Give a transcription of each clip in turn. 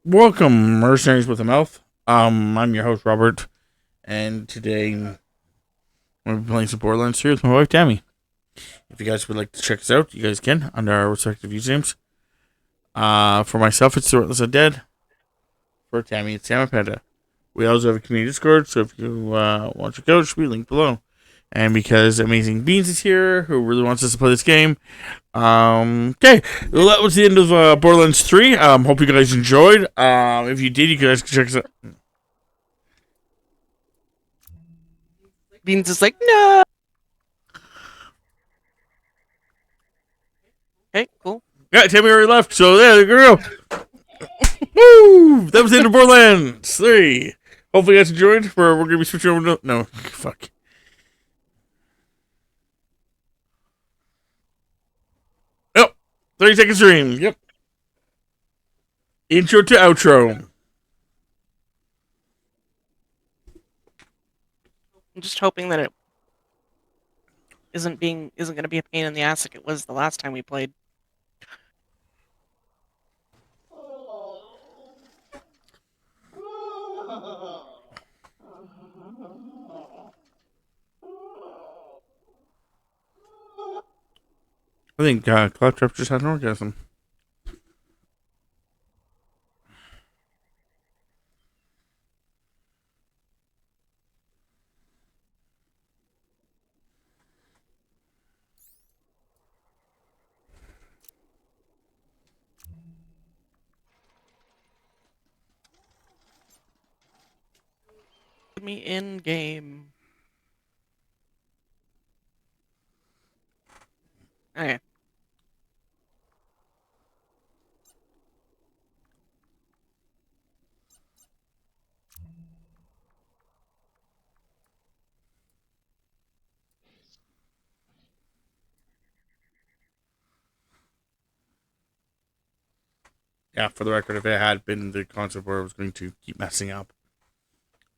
Welcome, Mercenaries with a Mouth. I'm your host, Robert, and today I'm going to be playing some Borderlands 3 with my wife, Tammy. If you guys would like to check us out, you guys can, under our respective usernames. For myself, it's The Relentless Undead. For Tammy, it's Tammy Panda. We also have a community Discord, so if you want to check out, it should be linked below. And because Amazing Beans is here, who really wants us to play this game, okay, well, that was the end of Borderlands 3. Hope you guys enjoyed. If you did, you guys can check us out. Beans is like, no. Okay, cool. Yeah, Tammy already left, so there you go. Woo! That was the end of Borderlands 3. Hopefully you guys enjoyed. We're going to be switching over to... No, fuck. Oh, 30-second stream. Yep. Intro to outro. I'm just hoping that it isn't going to be a pain in the ass like it was the last time we played. I think Claptrap just had an orgasm. Put me in game. Okay. Yeah, for the record, if it had been the concept where it was going to keep messing up,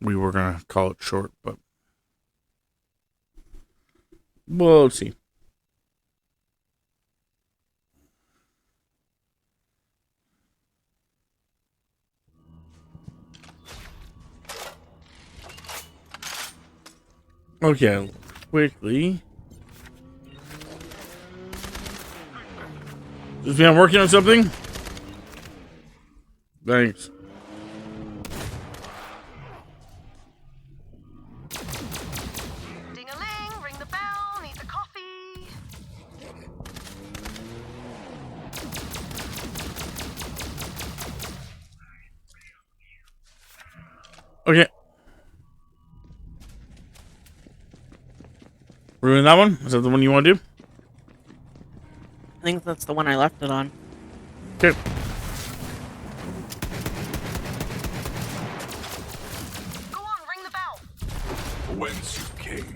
we were going to call it short, but we'll see. Okay, quickly. Just I'm working on something? Thanks. Ding-a-ling, ring the bell, need the coffee. Okay. We're doing that one? Is that the one you want to do? I think that's the one I left it on. Okay. Go on, ring the bell. Whence you came.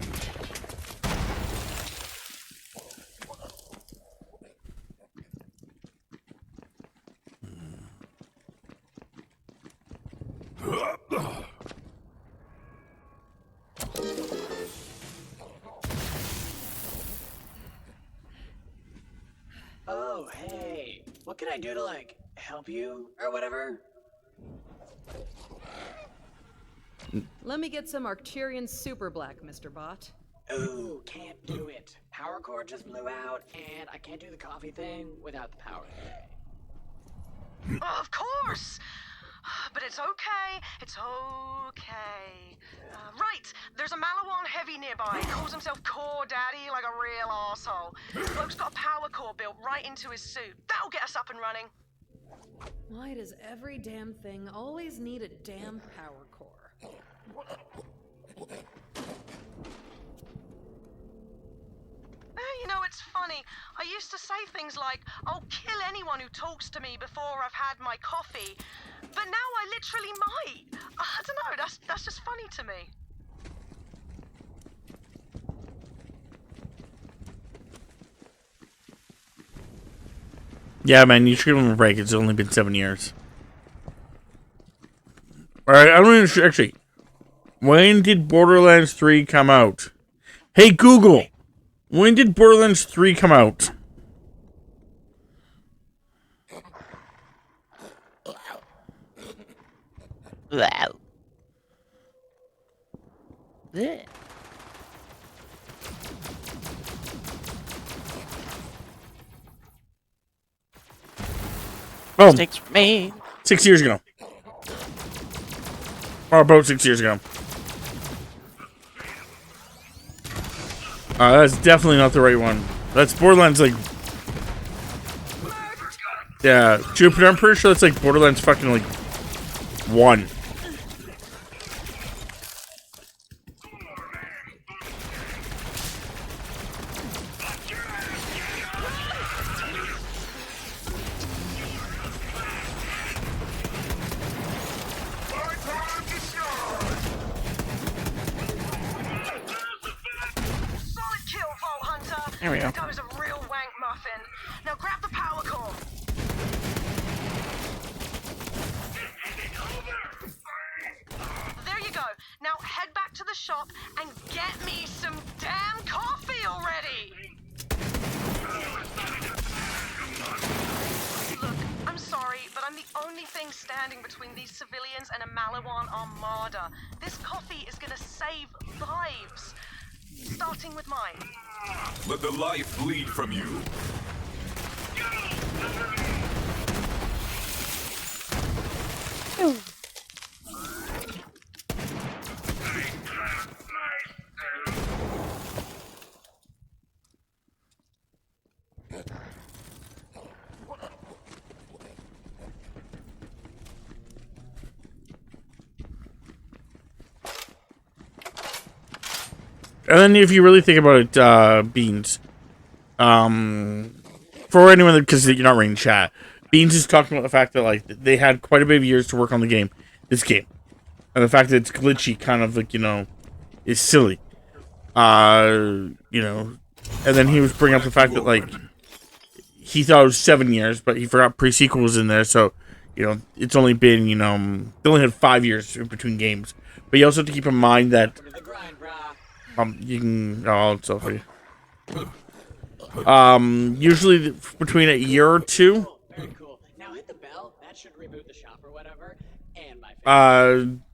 Oh, hey. What can I do to, help you or whatever? Let me get some Arcturian Super Black, Mr. Bot. Ooh, can't do it. Power cord just blew out, and I can't do the coffee thing without the power today. Oh, of course. But it's okay. It's okay. Right, there's a Malawan heavy nearby. He calls himself Core Daddy like a real asshole. Bloke's got a power core built right into his suit. That'll get us up and running. Why does every damn thing always need a damn power core? You know, it's funny. I used to say things like, I'll kill anyone who talks to me before I've had my coffee. But now I literally might. I don't know, that's just funny to me. Yeah, man, you should give him a break. It's only been 7 years. Alright, I don't even... Actually, when did Borderlands 3 come out? Hey, Google! When did Borderlands 3 come out? Wow. Blech. Boom. Mistakes were made. 6 years ago. Or about 6 years ago. That's definitely not the right one. That's Borderlands, like... Yeah, Jupiter, I'm pretty sure that's like Borderlands fucking, like, 1. Solid kill, Vault Hunter. There we go. That was a real wank muffin. Now grab the power core. There you go. Now head back to the shop and get me some damn coffee already. Look, I'm sorry, but I'm the only thing standing between these civilians and a Malawan armada. This coffee is gonna save lives. Starting with mine. Let the life bleed from you. And then if you really think about it, Beans, for anyone, because you're not reading chat, Beans is talking about the fact that, like, they had quite a bit of years to work on this game. And the fact that it's glitchy kind of, like, is silly. And then he was bringing up the fact that, like, he thought it was 7 years, but he forgot pre-sequel was in there, so, it's only been, they only had 5 years in between games. But you also have to keep in mind that you can... Oh, it's over here. Usually between a year or two. Very cool. Now hit the bell. That should reboot the shop or whatever. And my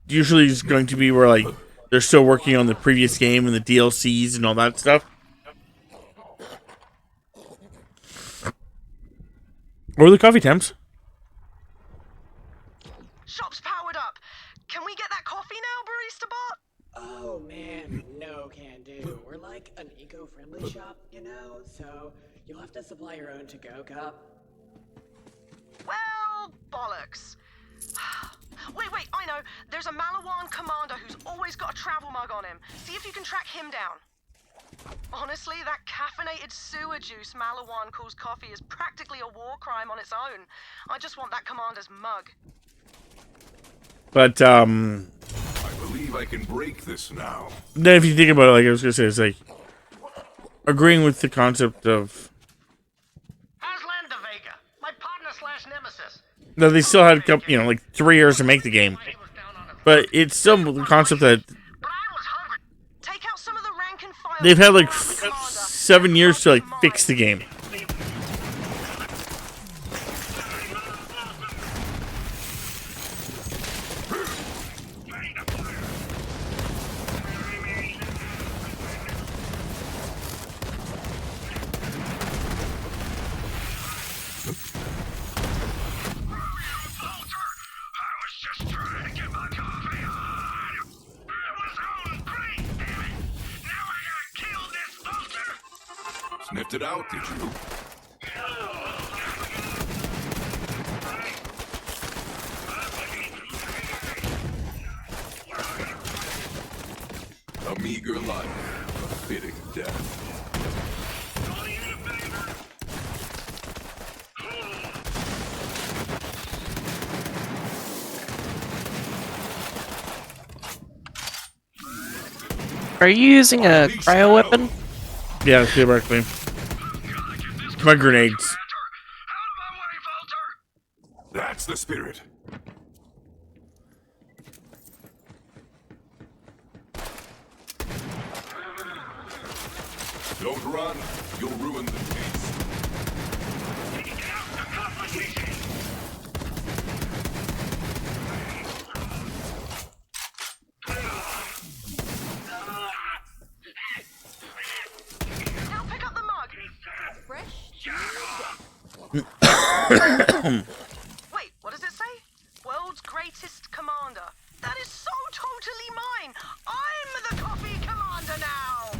Usually it's going to be where, like, they're still working on the previous game and the DLCs and all that stuff. Or the coffee temps. Shop's powered up. Can we get that coffee now, Barista Bot? Oh man, no can do. We're like an eco-friendly shop, so you'll have to supply your own to-go cup. Well, bollocks. Wait, I know. There's a Malawan commander who's always got a travel mug on him. See if you can track him down. Honestly, that caffeinated sewer juice Malawan calls coffee is practically a war crime on its own. I just want that commander's mug. But, I believe I can break this now. then if you think about it, like I was going to say, it's like, agreeing with the concept of... Aslan de Vega, my partner slash nemesis. No, they still had, like 3 years to make the game. But it's still the concept that Bryant was hungry. Take out some of the rank and file. they've had, like, Commander. 7 years to, like, fix the game. Sniffed it out, did you? A meager life, a fitting death. Are you using a cryo weapon? Yeah, theoretically. My grenades. That's the spirit. Don't run. You'll ruin the taste. Wait, what does it say? World's greatest commander. That is so totally mine. I'm the coffee commander now.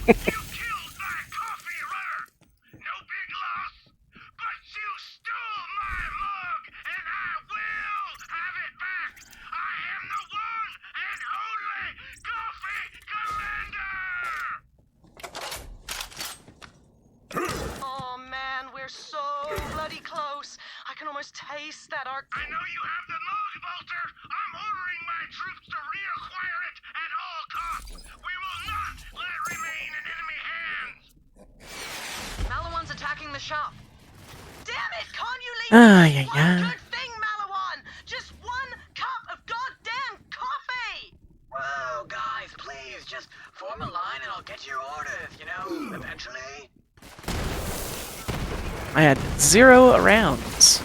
You killed my coffee runner. No big loss, but you stole my mug, and I will have it back. I am the one and only coffee commander. Oh man, we're so bloody close. I can almost taste that arc. I know you have the mug, Bolter. I'm ordering my troops to reacquire it at all costs. We will not let it remain in enemy hands. Malawan's attacking the shop. Damn it, can't you leave Ay, ay, one ay. good thing, Malawan? Just one cup of goddamn coffee! Whoa, guys, please, just form a line and I'll get your orders, you know, eventually. I had 0 rounds.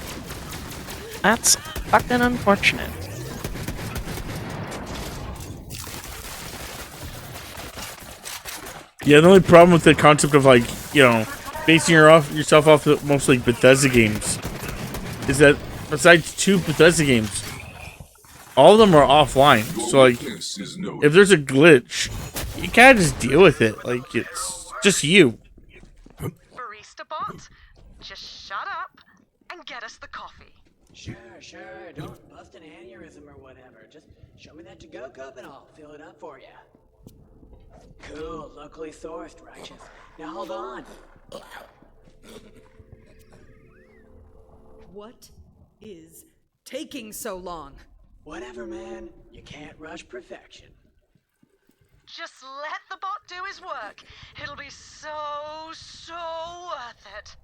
That's fucking unfortunate. Yeah, the only problem with the concept of, like, you know, basing yourself off of mostly Bethesda games is that besides 2 Bethesda games, all of them are offline. So, like, This is no. if there's a glitch, you can't just deal with it. Like, it's just you. Barista bot, just shut up and get us the coffee. Sure, don't bust an aneurysm or whatever. Just show me that to-go cup and I'll fill it up for you. Cool, locally sourced, righteous. Now hold on. What is taking so long? Whatever, man. You can't rush perfection. Just let the bot do his work. It'll be so worth it.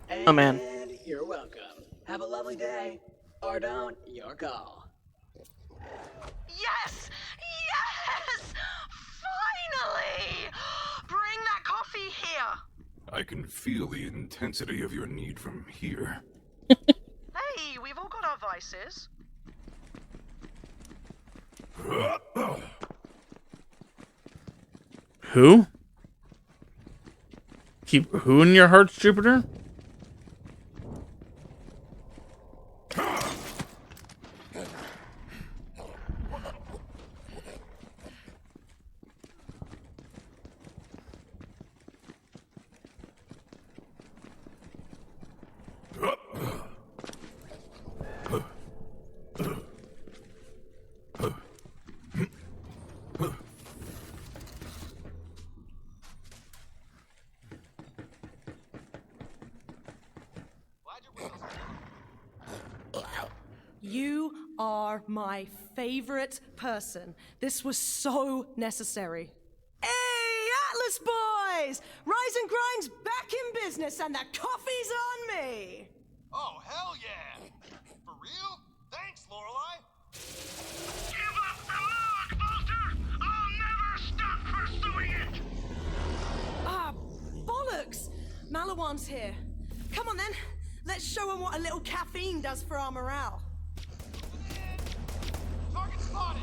And Oh, man. You're welcome. Have a lovely day. Or don't, your call. Yes! Yes! Finally! Bring that coffee here. I can feel the intensity of your need from here. Hey, we've all got our vices. Who? Keep who in your hearts, Jupiter? You are my favorite person. This was so necessary. Hey, Atlas boys! Rise and Grind's back in business and the coffee's on me! Oh, hell yeah! For real? Thanks, Lorelei. Give up the mug, Bolter! I'll never stop pursuing it! Ah, bollocks! Malawan's here. Come on then, let's show him what a little caffeine does for our morale. Target spotted!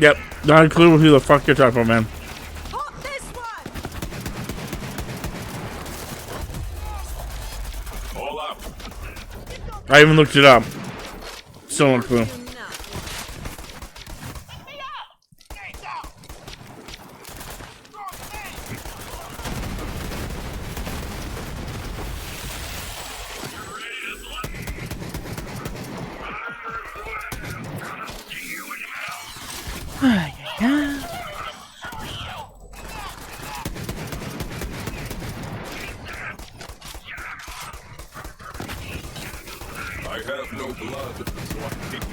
Yep, not a clue who the fuck you're talking about, man. Hop this one! All up. I even looked it up. Still no clue. Ay, ay, ay. I have no blood, so I take it.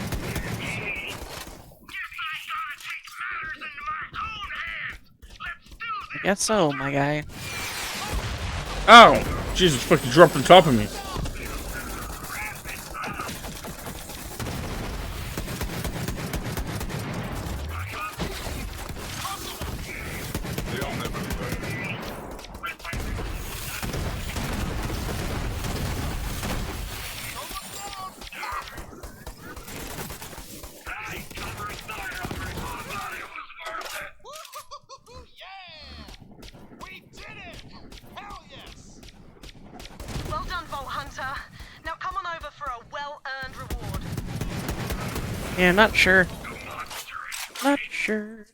I guess so, my guy. Oh, Jesus, fucking dropped on top of me. They'll never learn. Yeah, not sure. Not sure.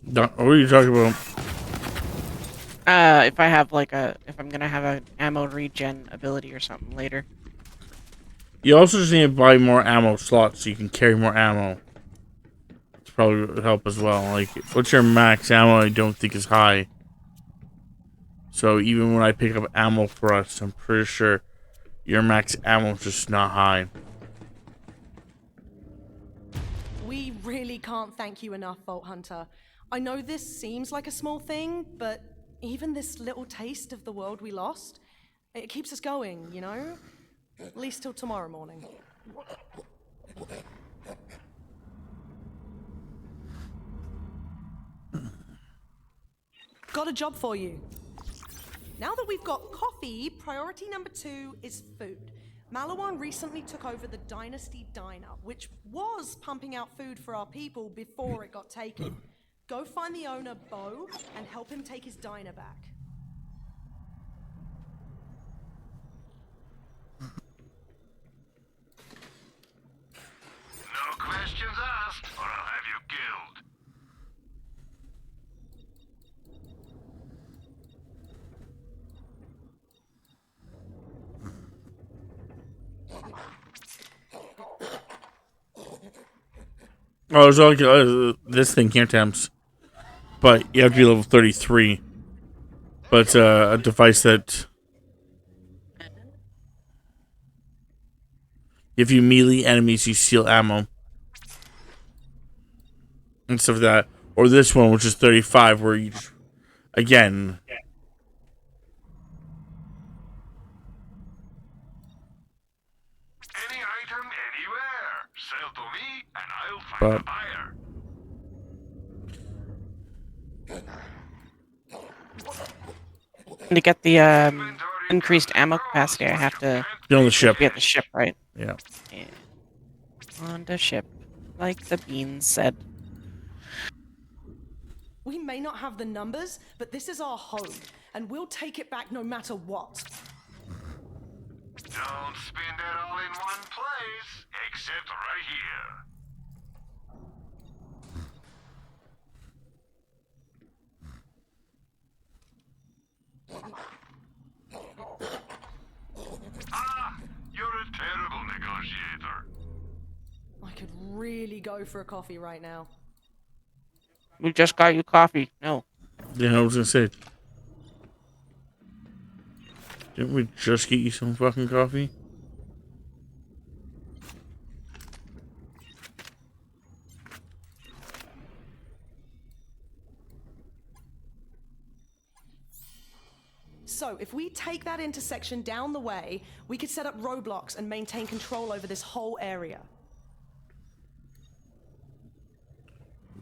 What are you talking about? If I have like if I'm gonna have an ammo regen ability or something later. You also just need to buy more ammo slots so you can carry more ammo. It's probably would help as well. Like, what's your max ammo? I don't think is high. So even when I pick up ammo for us, I'm pretty sure your max ammo is just not high. We really can't thank you enough, Vault Hunter. I know this seems like a small thing, but even this little taste of the world we lost, it keeps us going, you know? At least till tomorrow morning. Got a job for you. Now that we've got coffee, priority number 2 is food. Malawan recently took over the Dynasty Diner, which was pumping out food for our people before it got taken. Go find the owner, Bo, and help him take his diner back. No questions asked, or I'll have you killed. Oh, there's like this thing here, Thames. But you have to be level 33. But it's a device that if you melee enemies, you steal ammo and stuff like that. Or this one, which is 35, where you just, again. Any item anywhere. Sell to me, and I'll find a buyer. To get the increased ammo capacity, I have to Be on the ship. be at the ship, right? Yeah. Yeah. On the ship, like the beans said. We may not have the numbers, but this is our home, and we'll take it back no matter what. Don't spend it all in one place, except right here. Ah, you're a terrible negotiator. I could really go for a coffee right now. We just got you coffee. No. Yeah, I was gonna say. Didn't we just get you some fucking coffee? So, if we take that intersection down the way, we could set up roadblocks and maintain control over this whole area.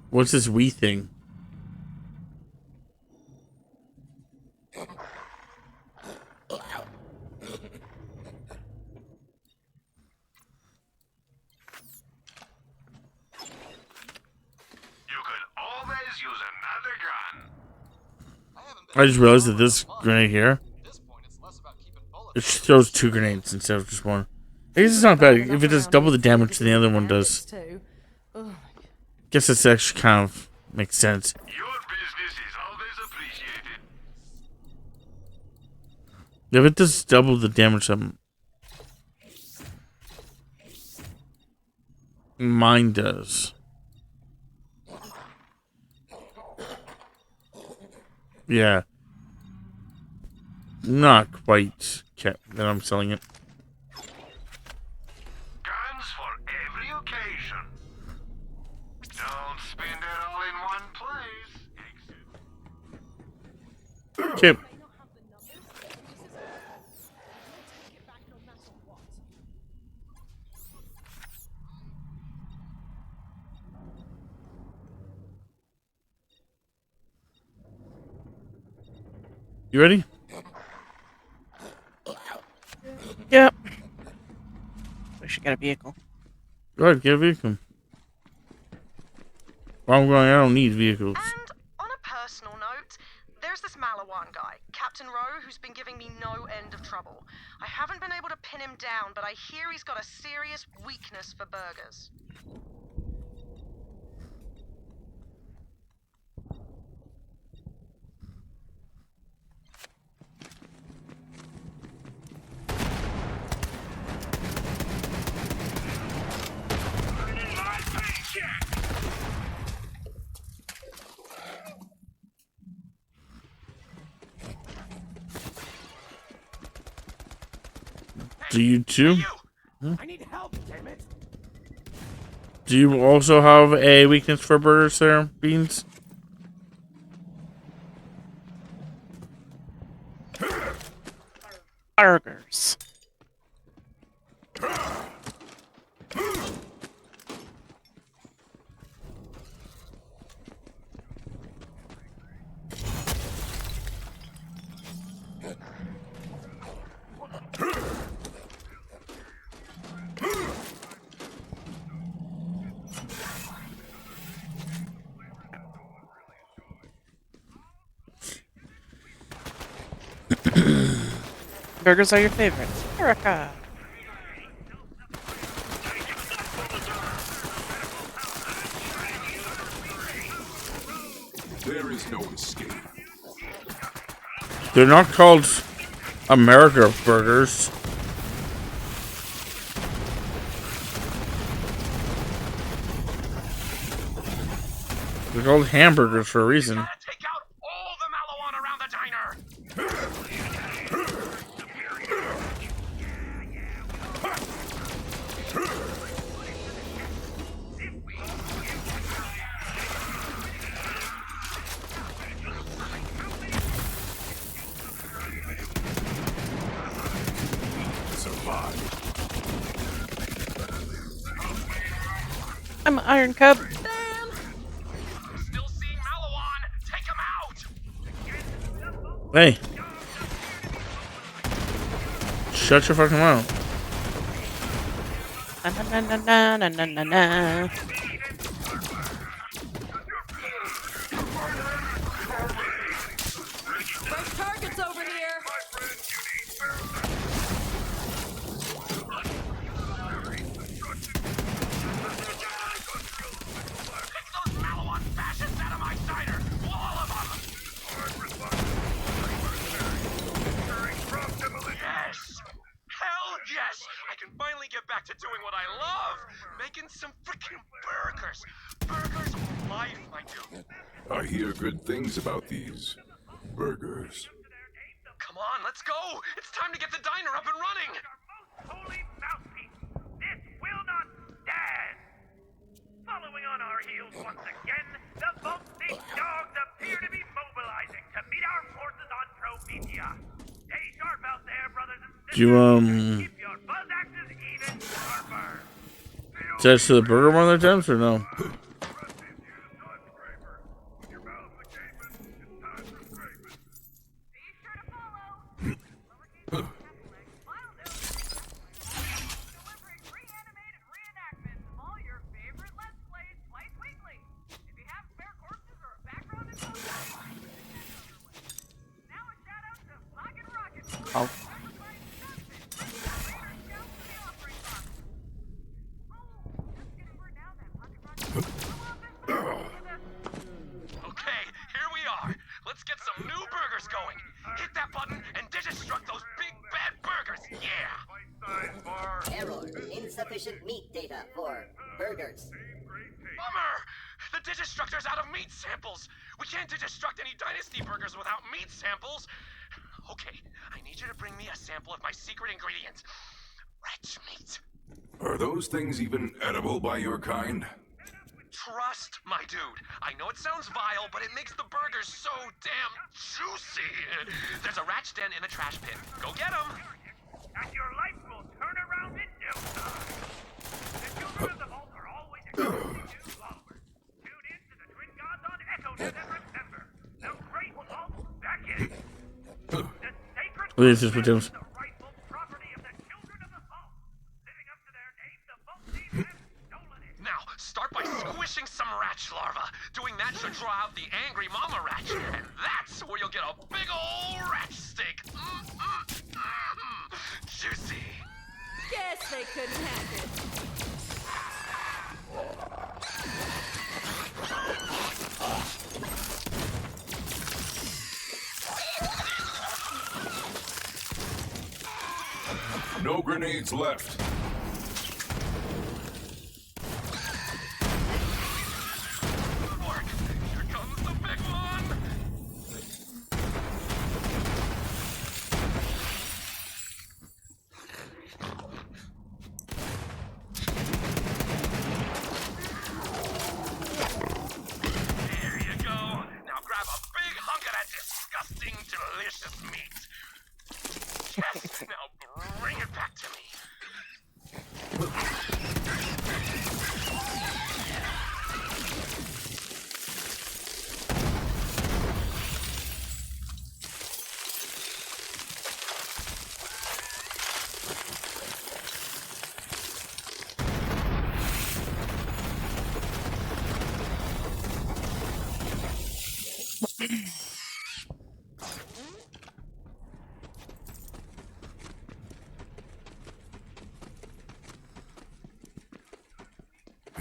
What's this we thing? You could always use another gun. I just realized that this grenade here, it throws 2 grenades instead of just one. I guess it's not bad. If it does double the damage than the other one does. Guess this actually kind of makes sense. Your business is always appreciated. If it does double the damage that mine does. Yeah. Not quite that I'm selling it. Guns for every occasion. Don't spend it all in one place. Okay. You ready? Yep. We should get a vehicle. Go ahead, get a vehicle. Where I'm going, I don't need vehicles. And on a personal note, there's this Malawan guy, Captain Rowe, who's been giving me no end of trouble. I haven't been able to pin him down, but I hear he's got a serious weakness for burgers. Do you too? I need help, damn it. Do you also have a weakness for burgers there, Beans? Burgers. Burgers are your favorites. America. There is no escape. They're not called America burgers. They're called hamburgers for a reason. Gotta take out all the Malawan around the diner. I'm Iron Cub. Still seeing Malawan. Take him out. Hey. Shut your fucking mouth. Na na na na na na na. Fresh targets over here. Pick those Malawan fascists out of my diner. All of them. Yes. Hell yes. I can finally get back to doing what I love. Making some freaking burgers. Burgers for life, my dude. I hear good things about these burgers. Come on, let's go. It's time to get the diner up and running. Holy mouthpiece, this will not stand! Following on our heels once again, the Volstate dogs appear to be mobilizing to meet our forces on Promethea. Stay sharp out there, brothers and sisters. Do you, Keep your buzz axes even sharper. attach to the burger one of the times or no? Be sure to follow. Delivering reanimated reenactments of all your favorite Let's Plays twice weekly. If you have spare corpses or a background info, now a shout out to Pocket Rocket. Oh. Okay, here we are. Let's get some new burgers going. Hit that button and digistruct those big bad burgers. Yeah. Error. Insufficient meat data for burgers. Bummer. The digistructor's out of meat samples. We can't digistruct any Dynasty burgers without meat samples. Okay, I need you to bring me a sample of my secret ingredient. Rat meat. Are those things even edible by your kind? Trust, my dude. I know it sounds vile, but it makes the burgers so damn juicy. There's a rat's den in the trash bin. Go get them. And your life will turn around in no time. The children of the vault are always expecting new followers. Tune in to the Twin Gods on EchoNet and remember, the Great Vault's back in. The sacred This is what it was. the rightful property of the children of the vault. Living up to their name, the vault team has stolen it. Now, start by squishing some rat larva. Doing that should draw out the angry mama rat. And that's where you'll get a big ol' rat steak. Juicy. Guess they couldn't hack it. No grenades left. Good work. Here comes the big one.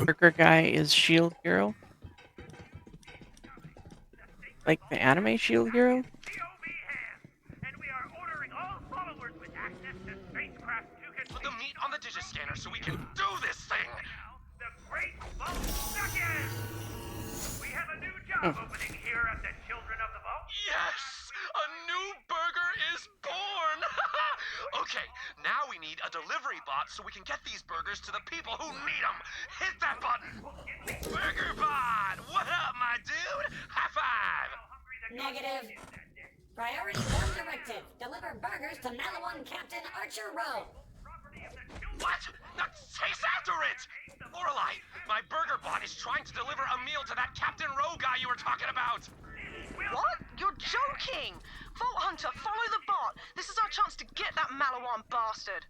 Burger guy is Shield Hero. Like the anime Shield Hero? POV hands, and we are ordering all followers with access to spacecraft to Put the meat on the digiscanner so we can do this thing! now the Great Vault Second! We have a new job opening here at the Children of the Vault. Yes! A new burger is born! Okay, now we need a delivery bot so we can get these burgers to the people who need them. Hit that button! Burger bot! What up, my dude? High five! Negative. Priority 1 directive. Deliver burgers to Malawan Captain Archer Row. What? Now, chase after it! Lorelei, my burger bot is trying to deliver a meal to that Captain Rowe guy you were talking about. What? You're joking! Vault Hunter, follow the bot! This is our chance to get that Malawan bastard!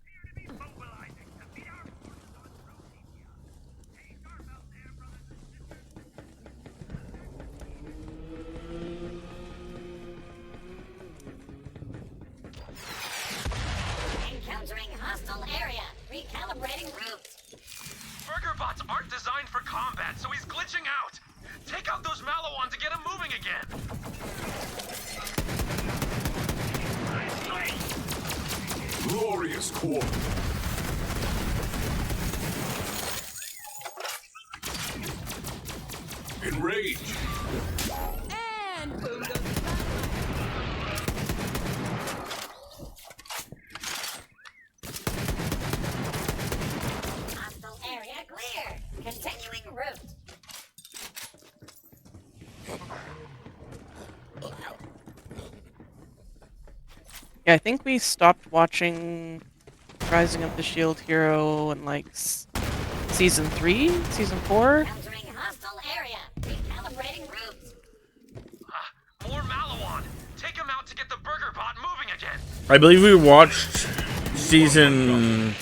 Encountering hostile area. Recalibrating route. Burger bots aren't designed for combat, so he's glitching out. Take out those Malawan to get him moving again. Glorious quarter. Enrage. And boom goes the Hostile area clear. Continuing route. Yeah, I think we stopped watching Rising of the Shield Hero in like season 3, season 4. Encountering hostile area. Recalibrating route. More Malawan. Take him out to get the burger bot moving again. I believe we watched season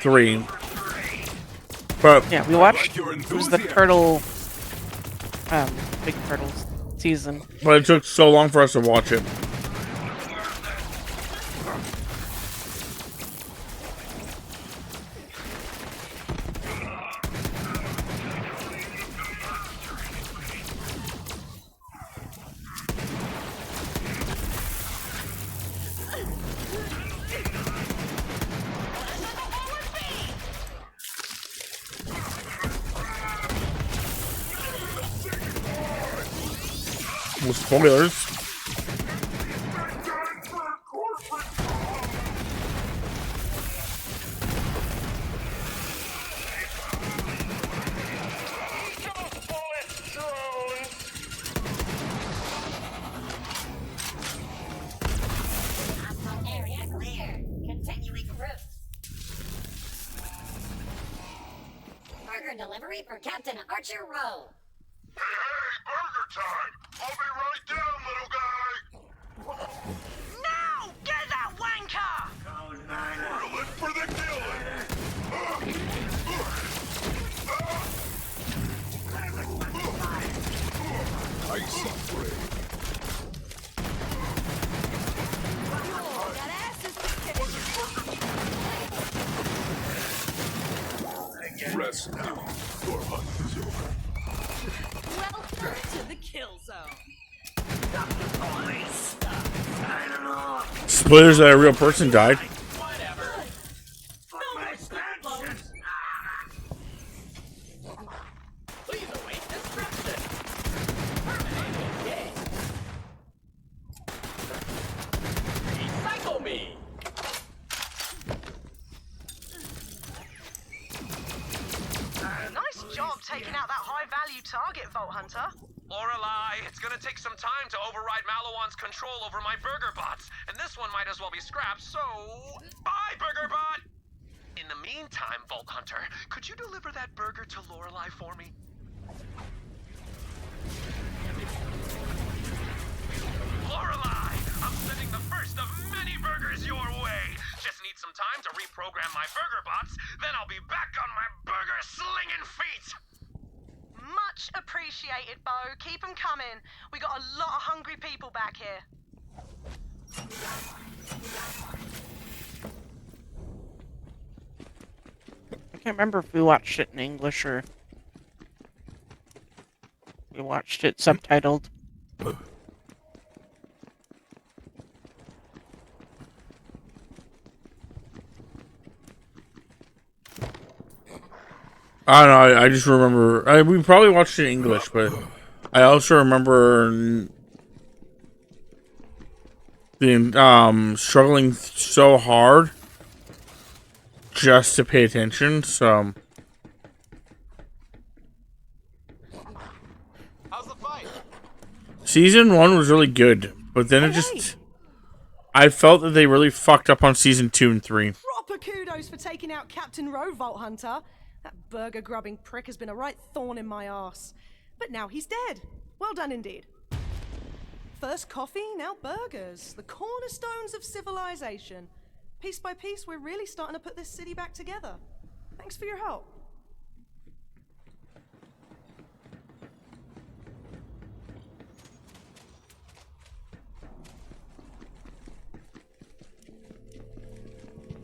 3. But Yeah, we watched. It was the turtle, big turtles season. but it took so long for us to watch it. With spoilers. Hostile area clear. Continuing route. Burger delivery for Captain Archer Rowe. Hey, burger time! I'll be right down, little guy! Now! Get that wanker! We're in for the killing! Icy spray. Rest now. Your hunt is over. Welcome to the kill zone. Spoilers that a real person died. Please await destruction. Permanent engage. Recycle me. Nice job taking out that high-value target, Vault Hunter. Lorelei, it's gonna take some time to override Malawan's control over my burger bots, and this one might as well be scrapped, so bye, burger bot! In the meantime, Vault Hunter, could you deliver that burger to Lorelei for me? Lorelei, I'm sending the first of many burgers your way. Just need some time to reprogram my burger bots, then I'll be back on my burger slinging feet. Much appreciated, Bo. Keep them coming. We got a lot of hungry people back here. I can't remember if we watched it in English or we watched it subtitled. I don't know. I just remember. We probably watched it in English, but I also remember the struggling so hard just to pay attention. So, How's the fight? season 1 was really good, but then it just. I felt that they really fucked up on season 2 and 3. Proper kudos for taking out Captain Roe, Vault Hunter. That burger-grubbing prick has been a right thorn in my arse. But now he's dead. Well done indeed. First coffee, now burgers. The cornerstones of civilization. Piece by piece, we're really starting to put this city back together. Thanks for your help.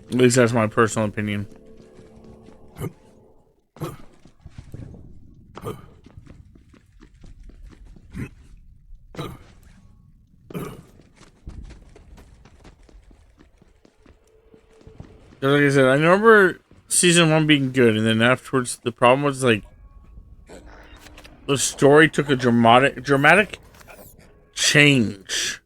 At least that's my personal opinion. Like I said, I remember season 1 being good, and then afterwards, the problem was like the story took a dramatic change.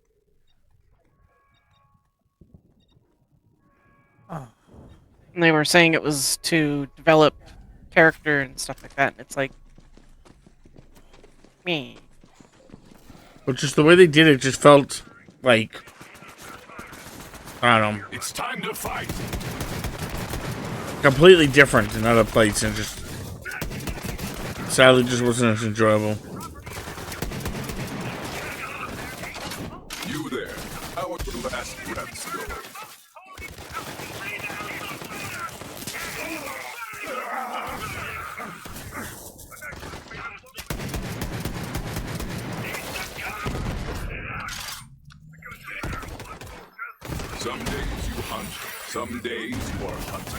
And they were saying it was to develop character and stuff like that, and it's like me. But just the way they did it just felt like, I don't know, It's time to fight. completely different in other places, and just sadly just wasn't as enjoyable. You there. How would the last breaths go? Some days you hunt, some days you're hunting.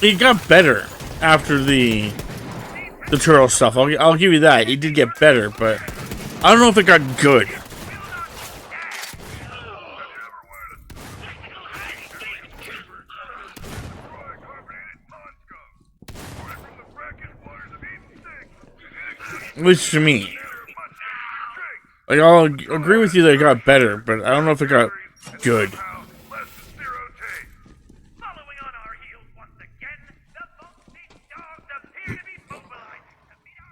It got better after the turtle stuff. I'll give you that. It did get better, but I don't know if it got good. At least to me. Like, I'll agree with you that it got better, but I don't know if it got good. Following on our heels once again, the Volstead dogs appear to be mobilizing to meet our...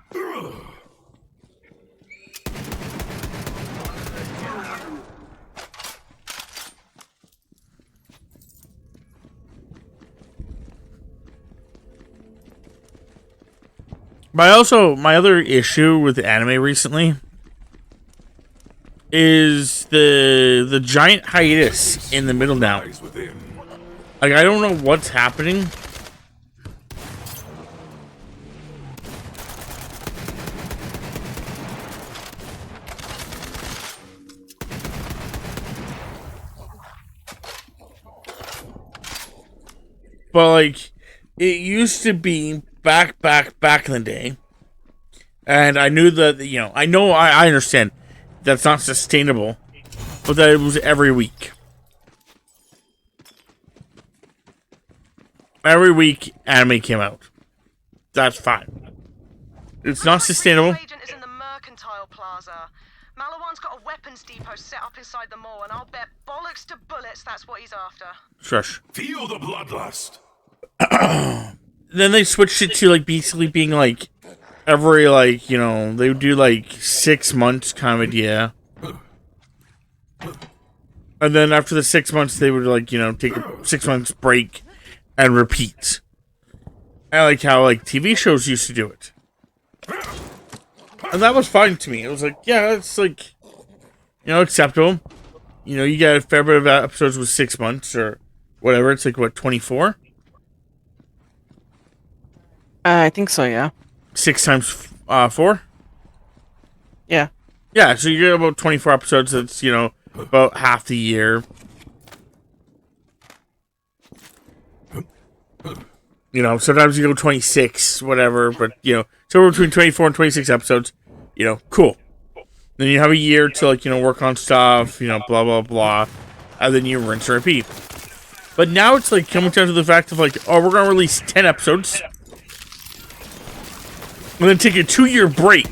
But my other issue with anime recently is the giant hiatus in the middle now. Lies within. Like, I don't know what's happening. But, like, it used to be back in the day. And I knew that, you know, I understand that's not sustainable, but that it was every week. Every week, anime came out. That's fine. It's not sustainable. The agent is in the Mercantile Plaza. Malawan's got a weapons depot set up inside the mall, and I'll bet bollocks to bullets that's what he's after. Shush. Feel the bloodlust. Then they switched it to, like, basically being, like, every, like, you know, they would do, like, 6 months kind of idea. And then after the 6 months, they would, like, you know, take a 6 months break and repeat. I like how, like, TV shows used to do it. And that was fine to me. It was like, yeah, it's, like, you know, acceptable. You know, you get a fair bit of episodes with 6 months or whatever. It's like, what, 24? I think so, yeah. 6 times 4. Yeah. Yeah, so you get about 24 episodes. That's, you know, about half the year. You know, sometimes you go 26, whatever, but, you know, somewhere between 24 and 26 episodes, you know, cool. Then you have a year to, like, you know, work on stuff, you know, blah, blah, blah, and then you rinse and repeat. But now it's, like, coming down to the fact of, like, oh, we're going to release 10 episodes, and then take a 2-year break.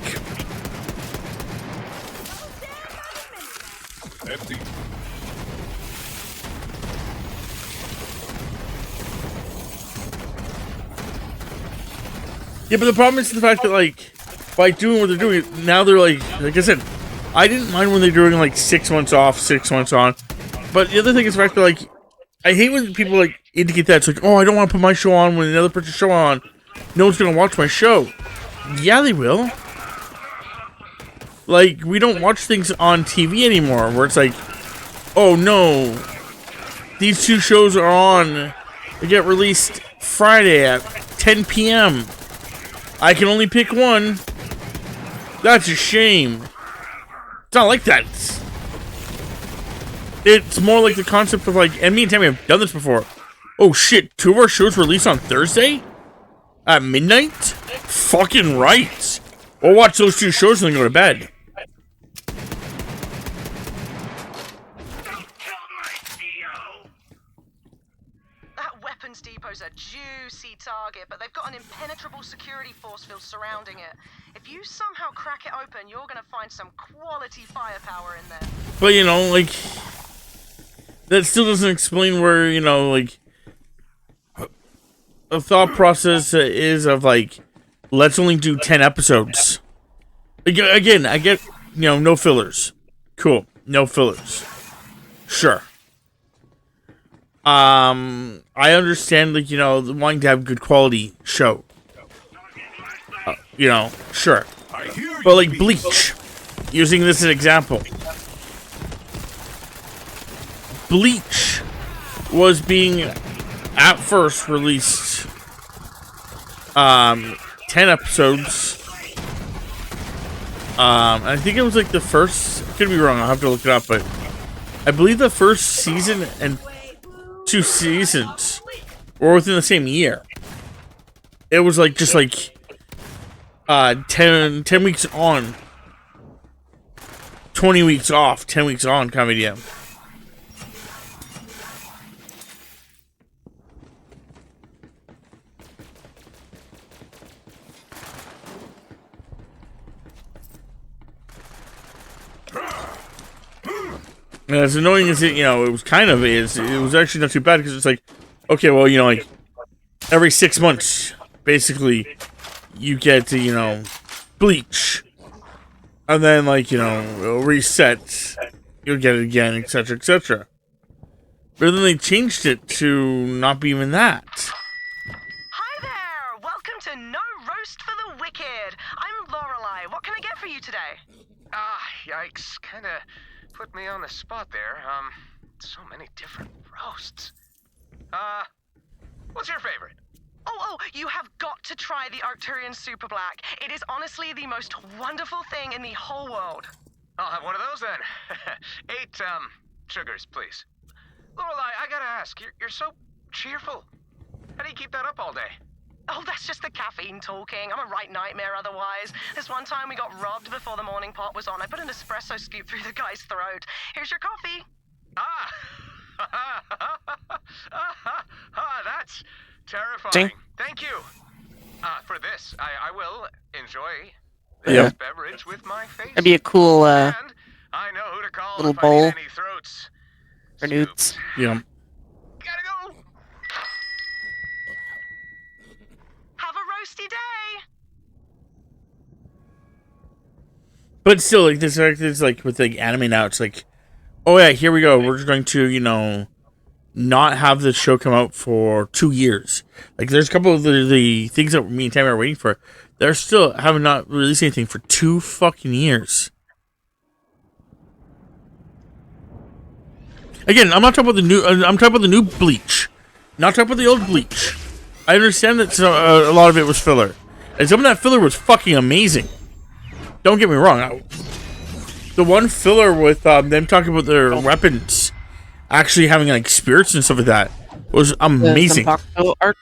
Yeah, but the problem is the fact that, like, by doing what they're doing, now they're like I said, I didn't mind when they're doing, like, 6 months off, 6 months on. But the other thing is the fact that, like, I hate when people, like, indicate that. It's like, oh, I don't want to put my show on when another person's show on. No one's going to watch my show. Yeah, they will. Like, we don't watch things on TV anymore where it's like, oh, no, these 2 shows are on. They get released Friday at 10 p.m. I can only pick one. That's a shame. It's not like that. It's more like the concept of, like, and me and Tammy have done this before. Oh shit, 2 of our shows release on Thursday? At midnight? Fucking right. We'll watch those 2 shows and then go to bed. Weapons Depot's a juicy target, but they've got an impenetrable security force field surrounding it. If you somehow crack it open, you're gonna find some quality firepower in there. But, you know, like, that still doesn't explain where, you know, like, the thought process is of, like, let's only do 10 episodes. Again, I get, you know, no fillers. Cool. No fillers. Sure. I understand, like, you know, wanting to have a good quality show. You know, sure. But, like, Bleach, using this as an example. Bleach was being, at first, released, 10 episodes. I think it was, like, the first, I could be wrong, I'll have to look it up, but I believe the first season and 2 seasons were within the same year. It was like just like 10 weeks on, 20 weeks off, 10 weeks on kind of idea. And as annoying as it, you know, it was kind of is, it was actually not too bad because it's like, okay, well, you know, like, every 6 months, basically, you get to, you know, Bleach. And then, like, you know, it'll reset, you'll get it again, etc., etc. But then they changed it to not be even that. Hi there! Welcome to No Roast for the Wicked. I'm Lorelei. What can I get for you today? Yikes. Kinda put me on the spot there. So many different roasts. What's your favorite? Oh, you have got to try the Arcturian Super Black. It is honestly the most wonderful thing in the whole world. I'll have one of those then. 8, sugars, please. Lorelei, I gotta ask, you're so cheerful. How do you keep that up all day? Oh, that's just the caffeine talking. I'm a right nightmare otherwise. This one time we got robbed before the morning pot was on. I put an espresso scoop through the guy's throat. Here's your coffee. That's terrifying. Thank you. For this, I will enjoy this beverage with my face. That'd be a cool and I know who to call little if bowl I need any throats. for newts. Yeah. Gotta go. Have a roasty day. But still, like, this is like with like anime now, it's like, oh yeah, here we go. We're just going to, you know, not have the show come out for 2 years. Like, there's a couple of the things that me and Tammy are waiting for. They're still have not released anything for 2 fucking years. Again, I'm not talking about the new. I'm talking about the new Bleach, not talking about the old Bleach. I understand that a lot of it was filler. And some of that filler was fucking amazing. Don't get me wrong. The one filler with them talking about their weapons actually having like spirits and stuff like that was amazing. The Zanpakuto arc.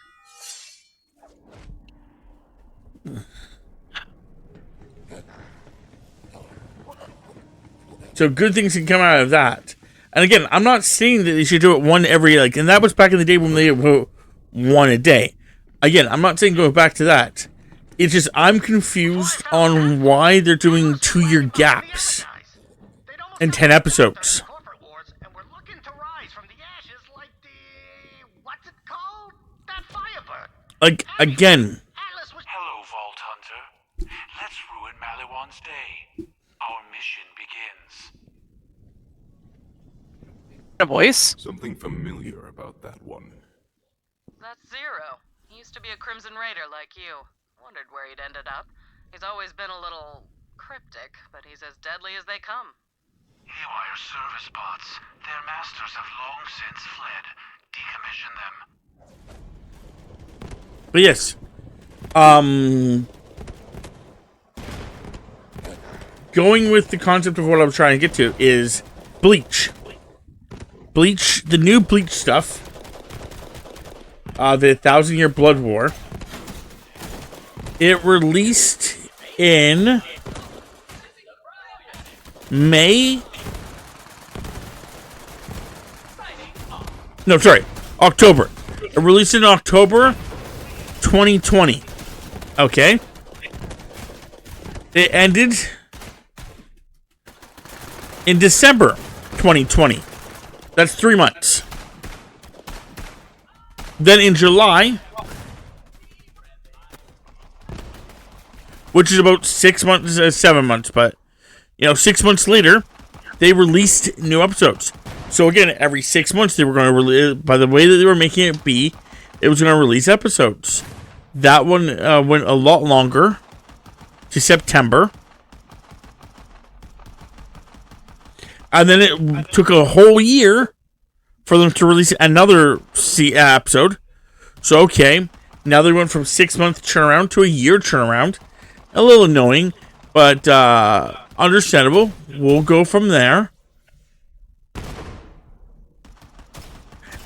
So good things can come out of that. And again, I'm not saying that they should do it one every, like, and that was back in the day when they were one a day. Again, I'm not saying go back to that. It's just I'm confused on why they're doing 2-year gaps in 10 episodes. Like, again. Hello, Vault Hunter. Let's ruin Maliwan's day. Our mission begins. A voice. Something familiar about that one. That's Zero. He used to be a Crimson Raider like you. Wondered where he'd ended up. He's always been a little cryptic, but he's as deadly as they come. Haywire service bots. Their masters have long since fled. Decommission them. But yes. Going with the concept of what I was trying to get to is Bleach. Bleach, the new Bleach stuff. The 1,000-Year Blood War. It released in May. No, sorry, October. It released in October 2020. Okay. It ended in December 2020. That's 3 months. Then in July, which is about 6 months, 7 months, but, 6 months later, they released new episodes. So again, every 6 months they were going to release, by the way that they were making it be, it was going to release episodes. That one went a lot longer, to September. And then it took a whole year for them to release another episode. So, okay, now they went from 6 month turnaround to a year turnaround. A little annoying, but understandable. We'll go from there.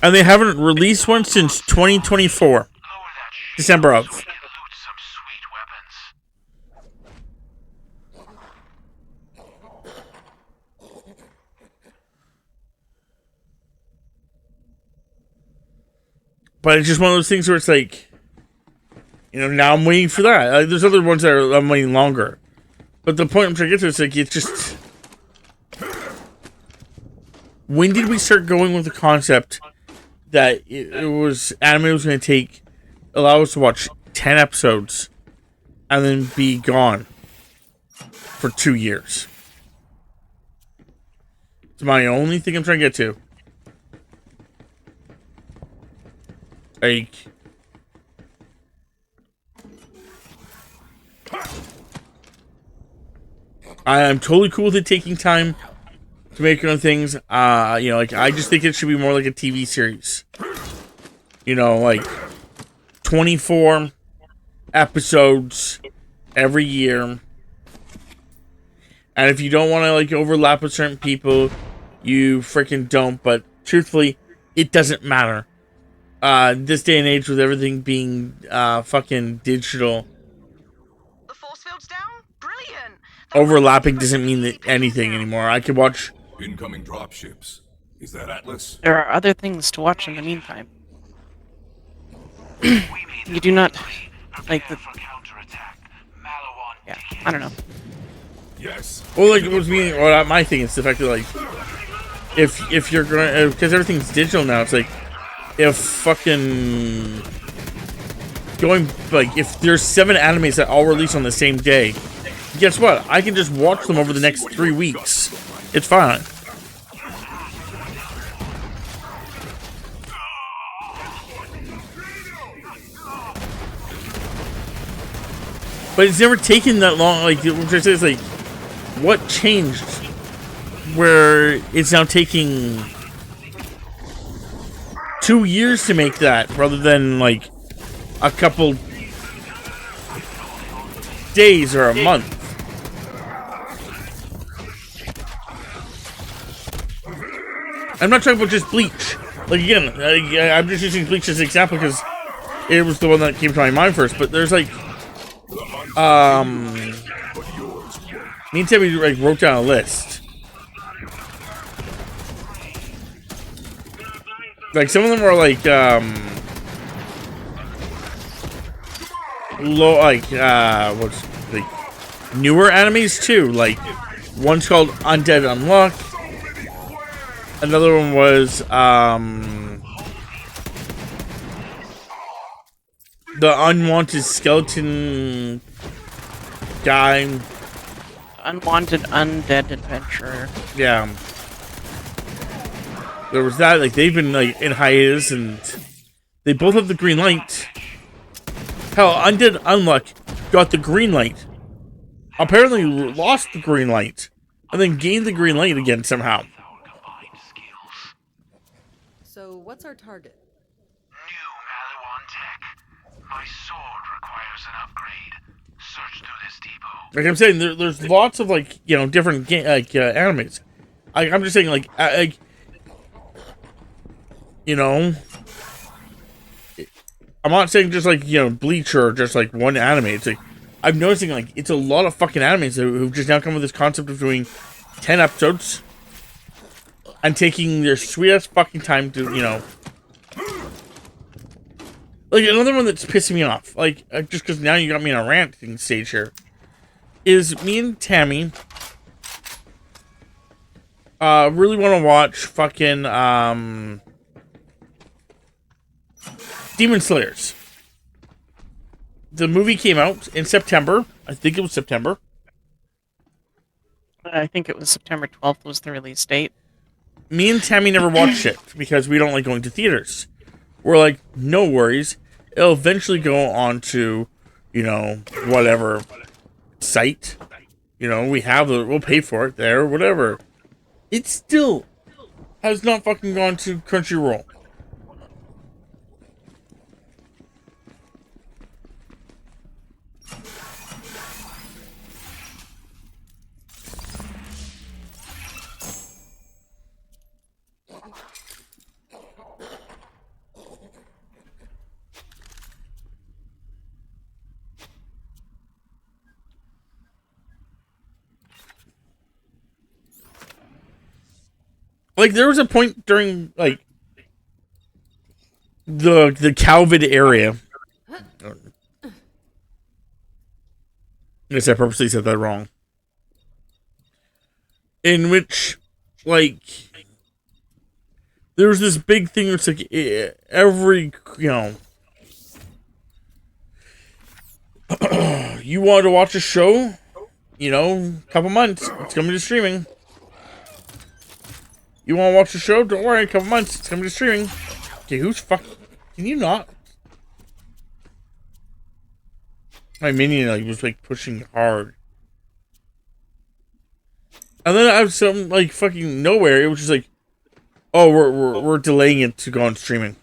And they haven't released one since 2024. December of. But it's just one of those things where it's like, now I'm waiting for that. There's other ones that I'm waiting longer. But the point I'm trying to get to is like, it's just... When did we start going with the concept that anime was going to allow us to watch 10 episodes and then be gone for 2 years? It's my only thing I'm trying to get to. Like... I'm totally cool with it taking time to make your own things. I just think it should be more like a TV series. Like 24 episodes every year. And if you don't want to overlap with certain people, you freaking don't. But truthfully, it doesn't matter. This day and age with everything being fucking digital. The force field's down? Brilliant! Overlapping doesn't mean anything anymore. I could watch... Incoming dropships. Is that Atlas? There are other things to watch in the meantime. You do not like the... Yeah, I don't know. Yes. Well, my thing is the fact that if you're gonna, because everything's digital now, it's like if fucking going if there's 7 animes that all release on the same day, guess what? I can just watch them over the next 3 weeks. It's fine. But it's never taken that long. What I say is what changed where it's now taking 2 years to make that rather than a couple days or a month. I'm not talking about just Bleach. Like, again, I'm just using Bleach as an example because it was the one that came to my mind first. But there's like, me and Timmy like wrote down a list. Like some of them are like low, like what's like newer animes too. Like one's called Undead Unluck. Another one was the Unwanted Skeleton Guy. Unwanted Undead Adventurer. Yeah. There was that, like, they've been, like, in hiatus, and they both have the green light. Hell, Undead Unluck got the green light. Apparently lost the green light. And then gained the green light again somehow. So, what's our target? New Maliwan tech. My sword requires an upgrade. Search through this depot. Like I'm saying, there's lots of, like, you know, different animes. I'm just saying, like, you know, I'm not saying just like, you know, Bleach or just like one anime. It's like, I'm noticing like it's a lot of fucking animes who've just now come with this concept of doing 10 episodes and taking their sweet ass fucking time to, you know, like another one that's pissing me off, like just because now you got me in a ranting stage here, is me and Tammy really want to watch fucking Demon Slayers. The movie came out in September. I think it was September. I think it was September 12th was the release date. Me and Tammy never watched it because we don't like going to theaters. We're like, no worries. It'll eventually go on to, you know, whatever site. You know, we'll pay for it there, whatever. It still has not fucking gone to Crunchyroll. Like, there was a point during, like, the Calvid area. I guess I purposely said that wrong. In which, like, there was this big thing that's like, every, you know, you want to watch a show, you know, couple months, it's coming to streaming. You want to watch the show? Don't worry, a couple months, it's coming to streaming. Okay, who's fuck? Can you not? My minion like was like pushing hard, and then out of some like fucking nowhere, it was just like, oh, we're delaying it to go on streaming.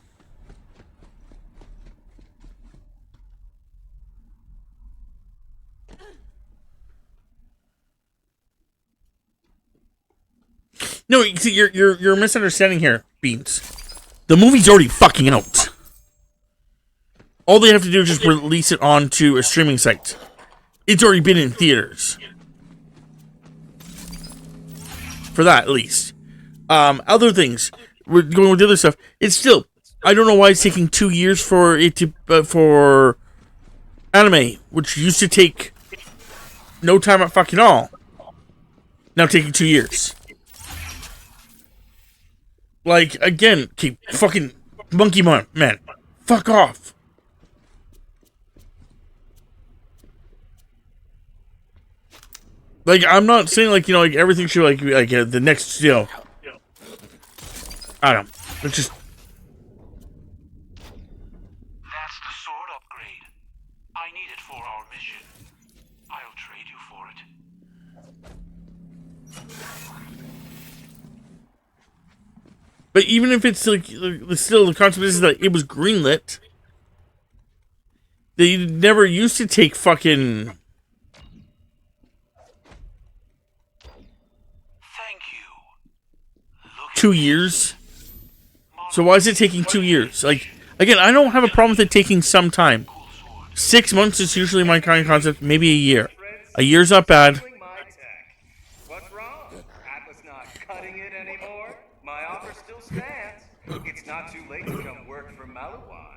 No, you see, you're misunderstanding here, Beans. The movie's already fucking out. All they have to do is just release it onto a streaming site. It's already been in theaters. For that, at least. Other things, we're going with the other stuff. It's still, I don't know why it's taking 2 years for it to, for anime, which used to take no time at fucking all. Now taking 2 years. Like, again, keep fucking monkey man, fuck off. Like, I'm not saying, like, you know, like, everything should, like, be, like, the next, you know, I don't know, it's just. That's the sword upgrade. I need it for our mission. I'll trade you for it. But even if it's, like, still, the concept is that it was greenlit. They never used to take fucking 2 years. So why is it taking 2 years? Like, again, I don't have a problem with it taking some time. 6 months is usually my kind of concept. Maybe a year. A year's not bad. What's wrong? Atlas not cutting it anymore? My offer still stands. It's not too late to come work for Malawan.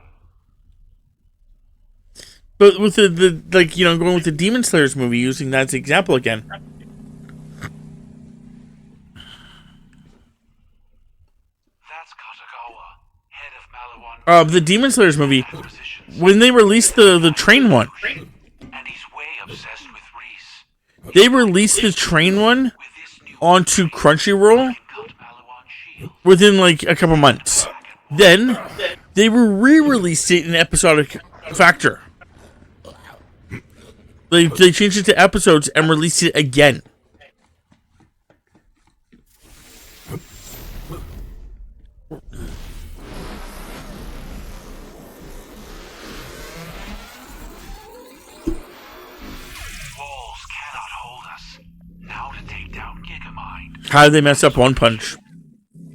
But with the like, you know, going with the Demon Slayers movie, using that as an example again. The Demon Slayers movie, when they released the train one, they released the train one onto Crunchyroll within like a couple months. Then they re-released it in episodic factor. They changed it to episodes and released it again. How did they mess up One Punch?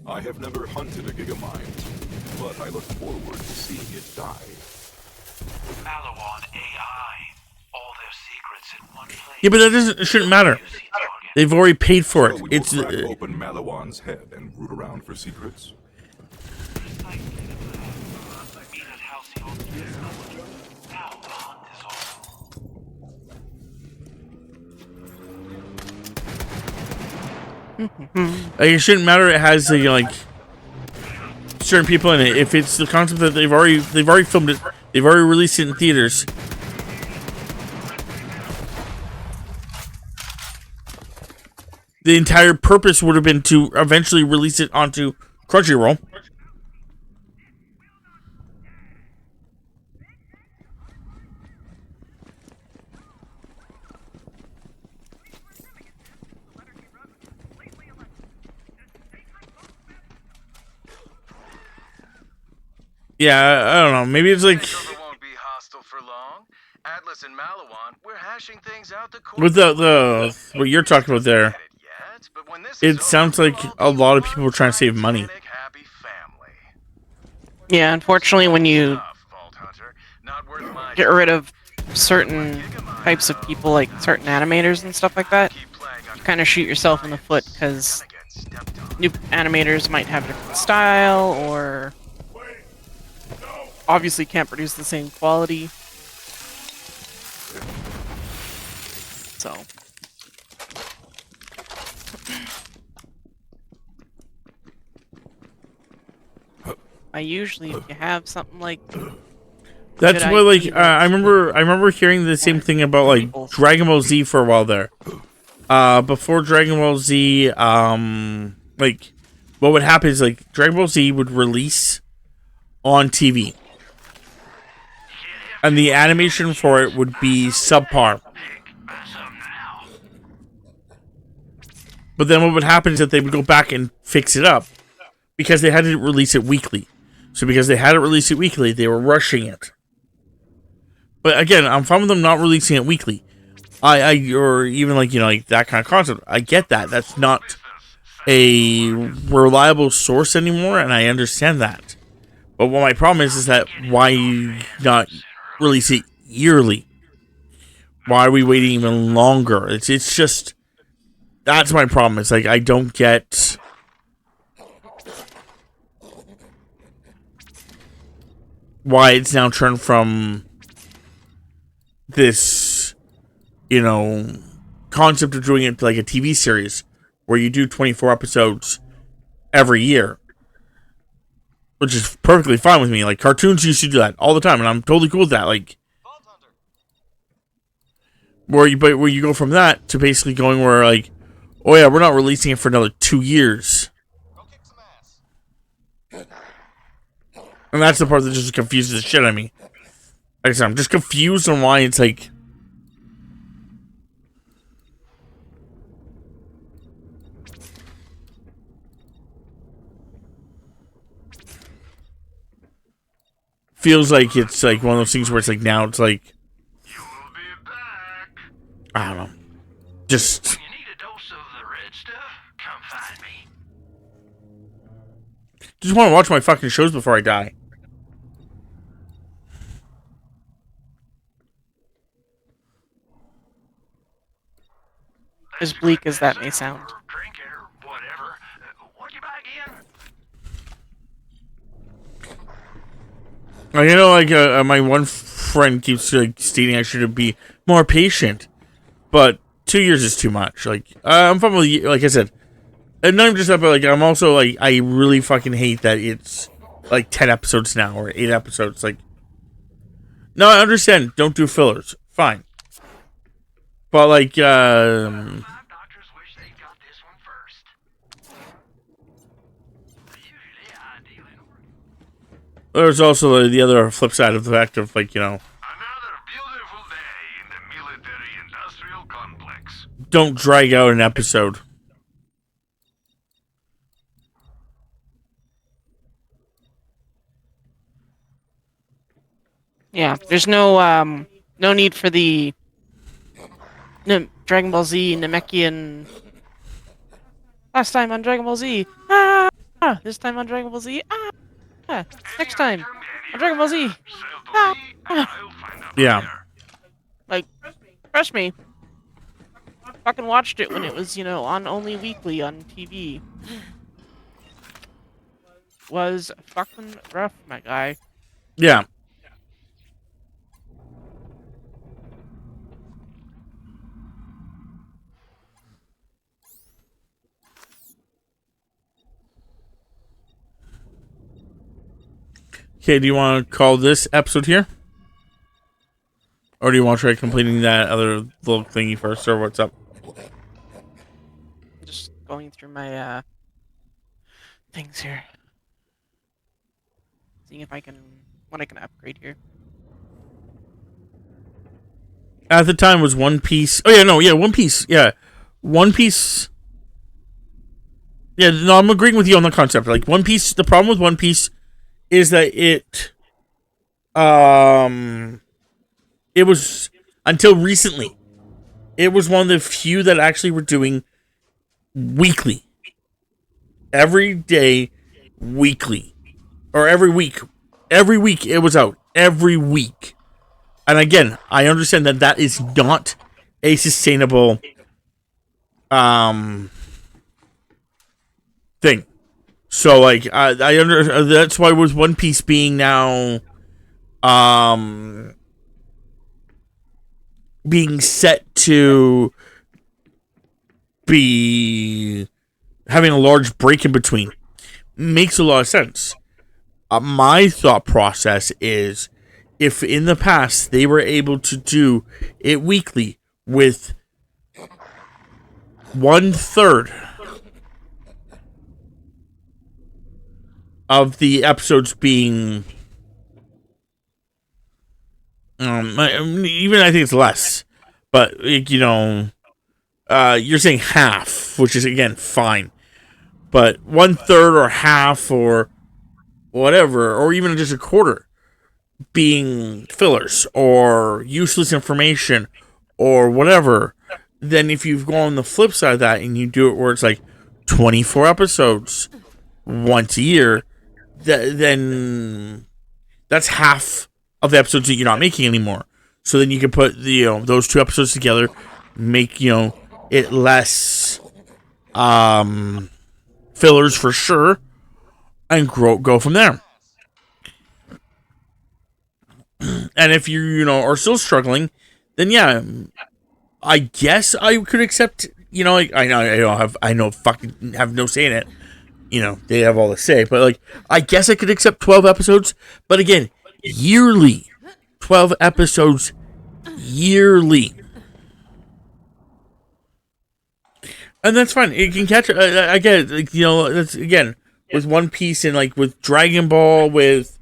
I have never hunted a Gigamind, but I look forward to seeing it die. Malawan AI. All their secrets in one place. Yeah, but that shouldn't matter. They've already paid for it. So It's we will crack open Malawan's head and root around for secrets. Like, it shouldn't matter. It has like certain people in it. If it's the concept that they've already filmed it, they've already released it in theaters. The entire purpose would have been to eventually release it onto Crunchyroll. Yeah, I don't know. Maybe it's like Atlas and Malawan, we're hashing things out with the what you're talking about there. It sounds like a lot of people are trying to save money. Yeah, unfortunately, when you get rid of certain types of people, like certain animators and stuff like that, you kind of shoot yourself in the foot, because new animators might have a different style, or obviously can't produce the same quality. So I usually, if you have something like that's what, like, I remember hearing the same thing about like Dragon Ball Z for a while there. Before Dragon Ball Z, like, what would happen is like Dragon Ball Z would release on TV, and the animation for it would be subpar. But then what would happen is that they would go back and fix it up, because they had to release it weekly. So because they had to release it weekly, they were rushing it. But again, I'm fine with them not releasing it weekly. Or even like, you know, like that kind of concept. I get that. That's not a reliable source anymore, and I understand that. But what my problem is that why not release it yearly? Why are we waiting even longer? It's just, that's my problem. It's like, I don't get why it's now turned from this, you know, concept of doing it like a TV series where you do 24 episodes every year, which is perfectly fine with me. Like, cartoons used to do that all the time, and I'm totally cool with that. Like, where you go from that to basically going where, like, oh yeah, we're not releasing it for another 2 years. And that's the part that just confuses the shit out of me. Like I said, I'm just confused on why it's like, feels like it's like one of those things where it's like, now it's like, I don't know, just, When you need a dose of the red stuff, come find me. just want to watch my fucking shows before I die. As bleak as that may sound. Drink it or whatever. What you buy again? You know, like my one friend keeps like stating I should be more patient, but 2 years is too much. Like I'm probably, like I said, and not even just that, but like I'm also like I really fucking hate that it's like 10 episodes now or 8 episodes. Like, no, I understand. Don't do fillers. Fine, but like there's also the other flip side of the fact of, like, you know, don't drag out an episode. Yeah, there's no need for the Dragon Ball Z Namekian. Last time on Dragon Ball Z. This time on Dragon Ball Z. Next time on Dragon Ball Z. Yeah. Like, trust me. Fucking watched it when it was, you know, on only weekly on TV. Was fucking rough, my guy. Yeah. Okay, do you want to call this episode here? Or do you want to try completing that other little thingy first, or what's up? Just going through my things here. Seeing if I can what I can upgrade here. At the time was One Piece. Oh yeah, no, yeah, One Piece. Yeah. One Piece. Yeah, no, I'm agreeing with you on the concept. Like, One Piece, the problem with One Piece is that it was, until recently, it was one of the few that actually were doing weekly. Every day, weekly. Or every week. Every week it was out. Every week. And again, I understand that that is not a sustainable thing. So, like, I under that's why with One Piece being now being set to be having a large break in between makes a lot of sense. My thought process is, if in the past they were able to do it weekly with 1/3 of the episodes being even I think it's less, but, you know, you're saying half, which is again fine, but 1/3 or half or whatever, or even just a quarter being fillers or useless information or whatever, then if you've gone the flip side of that and you do it where it's like 24 episodes once a year, then that's half of the episodes that you're not making anymore. So then you can put the, you know, those two episodes together, make, you know, it less fillers for sure, and go from there. And if you know, are still struggling, then yeah, I guess I could accept, you know, like, I know fucking have no say in it. You know, they have all the say, but like, I guess I could accept 12 episodes, but again, yearly. 12 episodes yearly. And that's fine. It can catch, I get it, like, you know, that's, again, with One Piece and, like, with Dragon Ball, with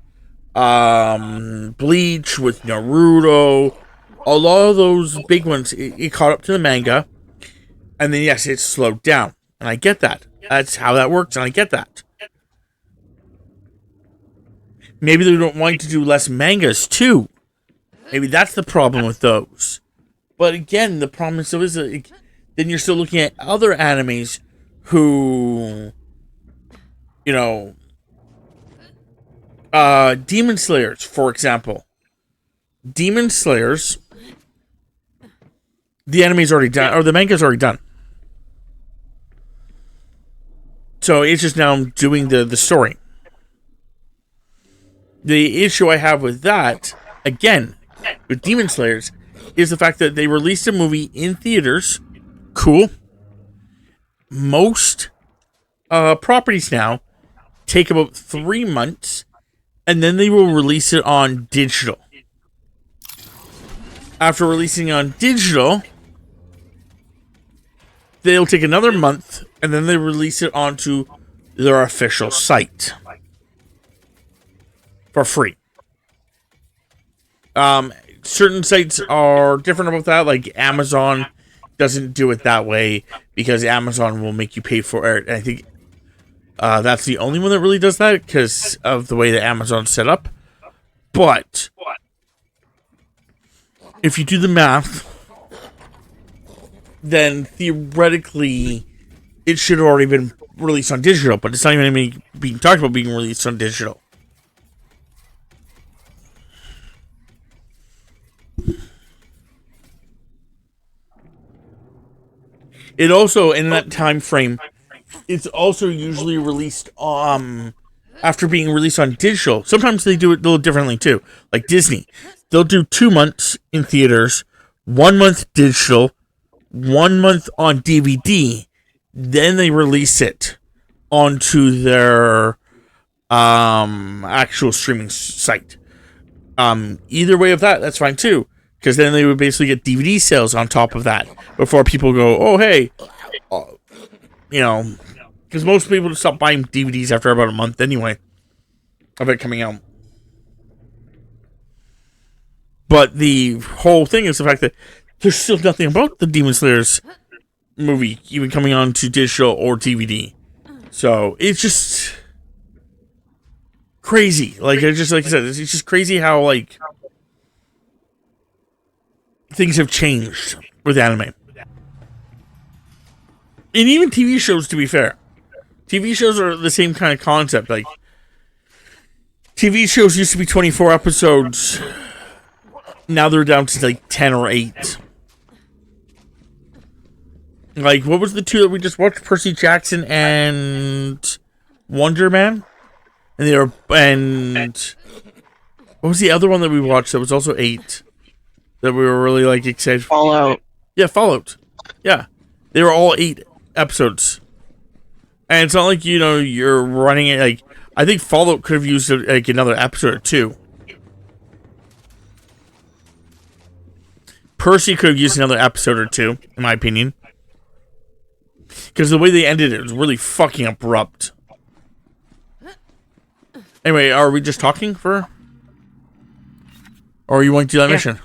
Bleach, with Naruto, a lot of those big ones, it caught up to the manga, and then yes, it slowed down, and I get that. That's how that works, and I get that. Maybe they don't want to do less mangas too. Maybe that's the problem with those. But again, the problem still is that then you're still looking at other animes who, you know, Demon Slayers, for example. Demon Slayers, the anime's already done, or the manga's already done. So it's just now doing the story. The issue I have with that, again, with Demon Slayers, is the fact that they released a movie in theaters. Cool. Most properties now take about 3 months, and then they will release it on digital. After releasing on digital, they'll take another month, and then they release it onto their official site for free. Certain sites are different about that, like Amazon doesn't do it that way because Amazon will make you pay for it. And I think that's the only one that really does that because of the way that Amazon's set up. But if you do the math, then theoretically it should have already been released on digital, but it's not even being talked about being released on digital. It also, in that time frame, it's also usually released after being released on digital. Sometimes they do it a little differently too. Like Disney, they'll do 2 months in theaters, 1 month digital, 1 month on DVD. Then they release it onto their actual streaming site. Either way of that, that's fine too. Because then they would basically get DVD sales on top of that before people go, oh, hey, you know, because most people stop buying DVDs after about a month anyway of it coming out. But the whole thing is the fact that there's still nothing about the Demon Slayers movie even coming on to digital or DVD. So it's just crazy. Like I said, it's just crazy how like things have changed with anime. And even TV shows, to be fair. TV shows are the same kind of concept. Like, TV shows used to be 24 episodes. Now they're down to, like, 10 or 8. Like, what was the two that we just watched? Percy Jackson and Wonder Man? And what was the other one that we watched that was also 8? That we were really, like, excited for? Fallout. Yeah, Fallout. Yeah. They were all 8 episodes. And it's not like, you know, you're running it, like, I think Fallout could have used, like, another episode or 2. Percy could have used another episode or 2, in my opinion. Because the way they ended it was really fucking abrupt. Anyway, are we just talking for... Or are you wanting to do that mission?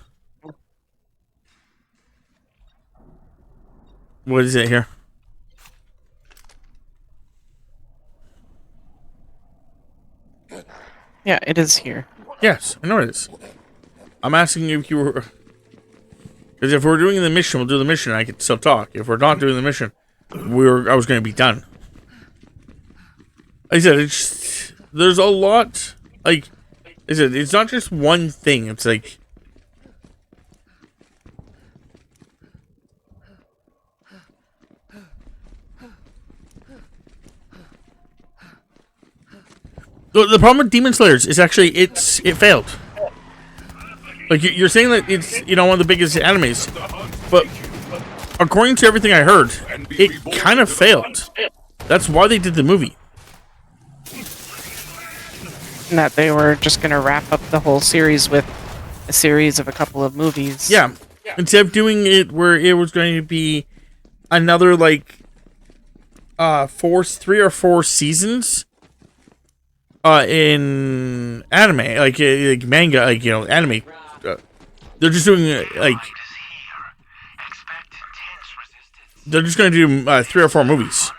What is it here? Yeah, it is here. Yes, I know it is. I'm asking you if you were... Because if we're doing the mission, we'll do the mission and I can still talk. If we're not doing the mission, I was going to be done. Like I said, there's a lot... Like I said, it's not just one thing. It's like... The problem with Demon Slayers is actually it failed. Like you're saying that it's one of the biggest animes, but according to everything I heard, it kind of failed. That's why they did the movie. And that they were just gonna wrap up the whole series with a series of a couple of movies. Yeah, instead of doing it where it was going to be another like 3 or 4 seasons. In anime, like manga, like anime, they're just doing like they're just gonna do 3 or 4 movies.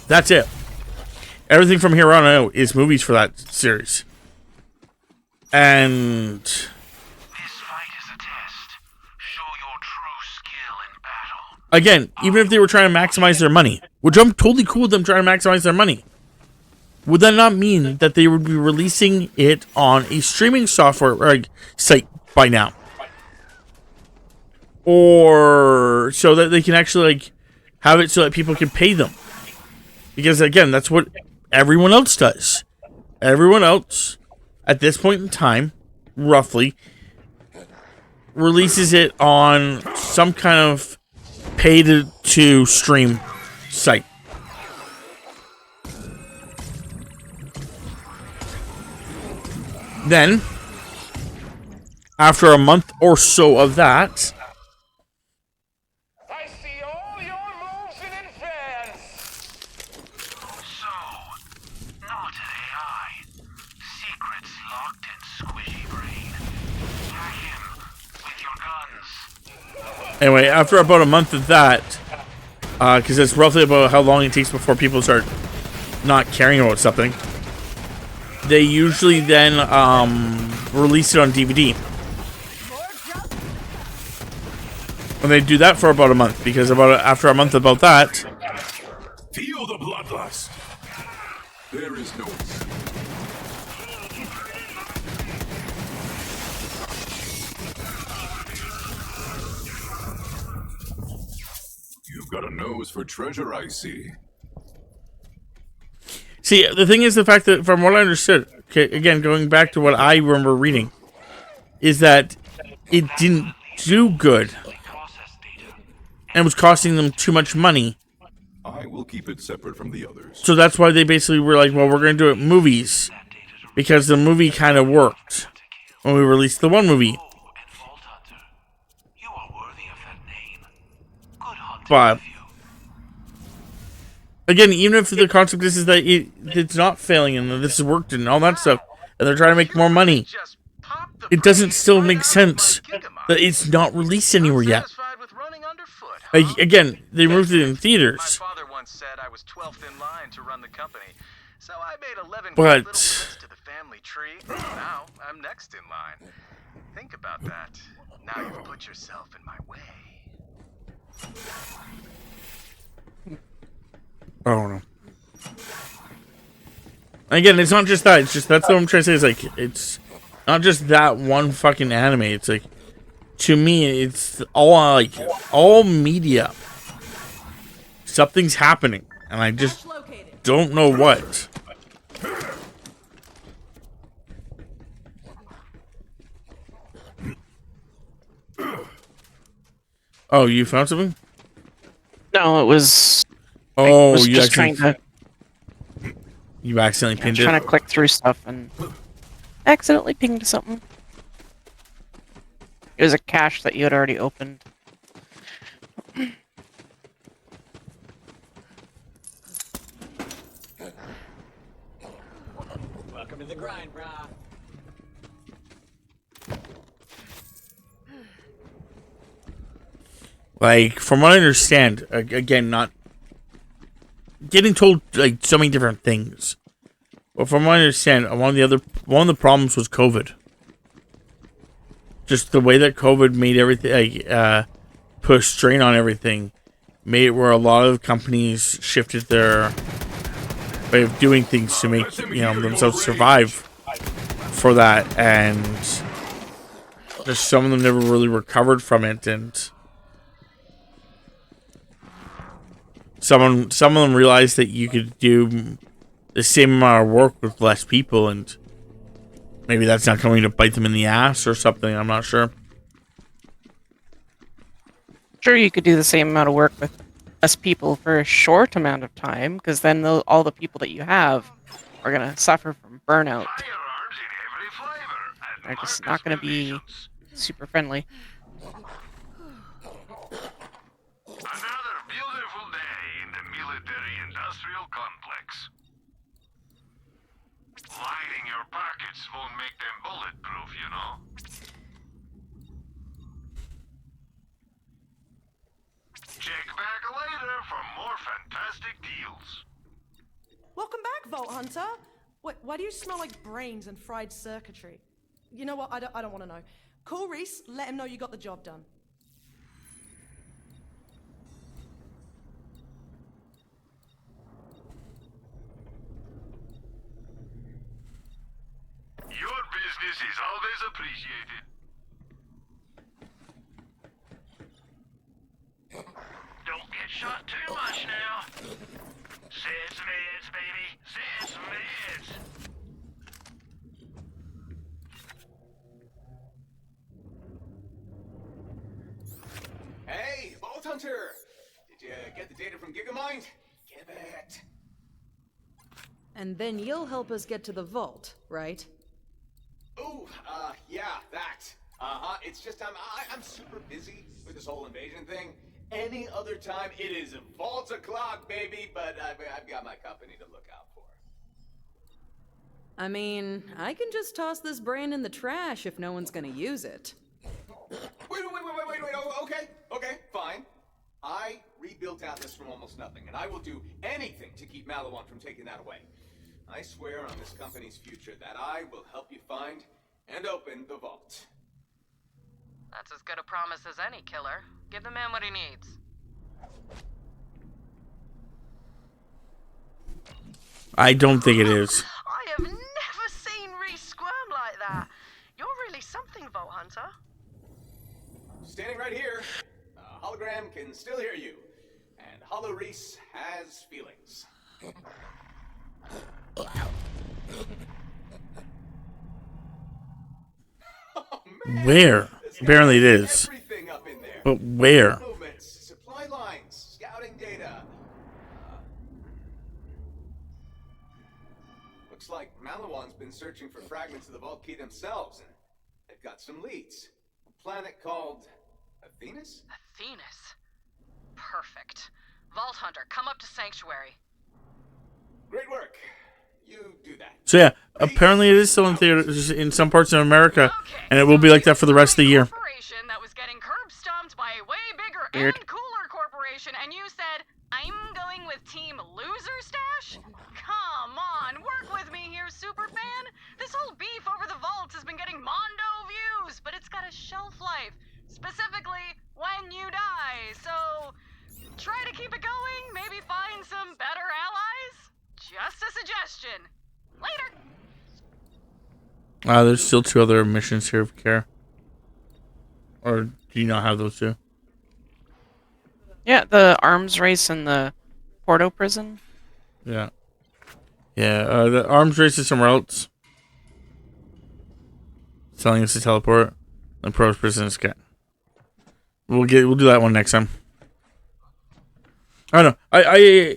That's it. Everything from here on out is movies for that series. And this fight is a test. Show your true skill in battle. Again, even if they were trying to maximize their money, which I'm totally cool with them trying to maximize their money. would that not mean that they would be releasing it on a streaming software site by now? Or so that they can actually like have it so that people can pay them? Because again, that's what everyone else does. Everyone else, at this point in time, roughly, releases it on some kind of pay to stream site. Then, after a month or so of that, I see all your moves in advance. So, not AI. Secrets locked in squishy brain. Hack him with your guns. anyway, after about a month of that, because it's roughly about how long it takes before people start not caring about something, they usually then release it on DVD. And they do that for about a month, because after a month about that, Feel the bloodlust. There is no. You've got a nose for treasure, I see. see, the thing is the fact that from what I understood, okay, again, going back to what I remember reading, is that it didn't do good and was costing them too much money. I will keep it separate from the others. So that's why they basically were like, well, we're going to do it movies, because the movie kind of worked when we released the one movie. But again, even if the concept is that it's not failing and that this has worked and all that stuff, and they're trying to make more money, it doesn't still make sense that it's not released anywhere yet. Like, again, they moved it in theaters. My father once said I was 12th in line to run the company, so I made 11 But- little trips to the family tree. Now I'm next in line. Think about that. Now you've put yourself in my way. I don't know. Again, it's not just that. It's just that's what I'm trying to say. Is like it's not just that one fucking anime. It's like, to me, it's all media. Something's happening, and I just don't know what. Oh, you found something? No, it was. Oh, was you just trying to. You accidentally Yeah, pinned it? trying to click through stuff and accidentally pinged something. It was a cache that you had already opened. Welcome to the grind, brah. Like, from what I understand, again, not getting told like so many different things. But from what I understand, one of the problems was COVID. Just the way that COVID made everything, push strain on everything, made it where a lot of companies shifted their way of doing things to make themselves survive for that, and just some of them never really recovered from it, and some of them realized that you could do the same amount of work with less people, and maybe that's not going to bite them in the ass or something. I'm not sure. Sure, you could do the same amount of work with less people for a short amount of time, because then all the people that you have are going to suffer from burnout. They're just not going to be super friendly. Another beautiful day in the military-industrial complex. Lining your pockets won't make them bulletproof, you know. Check back later for more fantastic deals. Welcome back, Vault Hunter. Why do you smell like brains and fried circuitry? You know what? I don't want to know. Call Reese. Let him know you got the job done. This is always appreciated. Don't get shot too much now. Sense meds, baby. Sense meds. Hey, Vault Hunter! Did you get the data from Gigamind? Give it! And then you'll help us get to the vault, right? Ooh, yeah, that. Uh-huh, it's just I'm super busy with this whole invasion thing. Any other time, it is vault o'clock, baby, but I've got my company to look out for. I mean, I can just toss this brain in the trash if no one's gonna use it. Wait, okay, fine. I rebuilt Atlas from almost nothing, and I will do anything to keep Malawan from taking that away. I swear on this company's future that I will help you find and open the vault. That's as good a promise as any, killer. Give the man what he needs. I don't think it is. I have never seen Reese squirm like that. You're really something, Vault Hunter. Standing right here, a hologram can still hear you, and Hollow Reese has feelings. Oh, Where? Apparently it is. Everything up in there. But where? Movements, supply lines, scouting data. Looks like Malawan's been searching for fragments of the vault key themselves, and they've got some leads. A planet called Athenas? Athenas. Perfect. Vault Hunter, come up to Sanctuary. Great work. You do that. So yeah, apparently it is still in theaters in some parts of America, and it will be like that for the rest of the year. Corporation that was getting curb stomped by a way bigger Weird. and cooler corporation, and you said, I'm going with Team Loser Stash? Come on, work with me here, superfan. This whole beef over the vaults has been getting mondo views, but it's got a shelf life. Specifically, when you die. So, try to keep it going, maybe find some better allies? Just a suggestion. Later! There's still 2 other missions here of care. Or do you not have those 2? Yeah, the arms race and the Porto prison. Yeah. Yeah, the arms race is somewhere else. Telling us to teleport. The pros prison is get. We'll do that one next time. I don't know.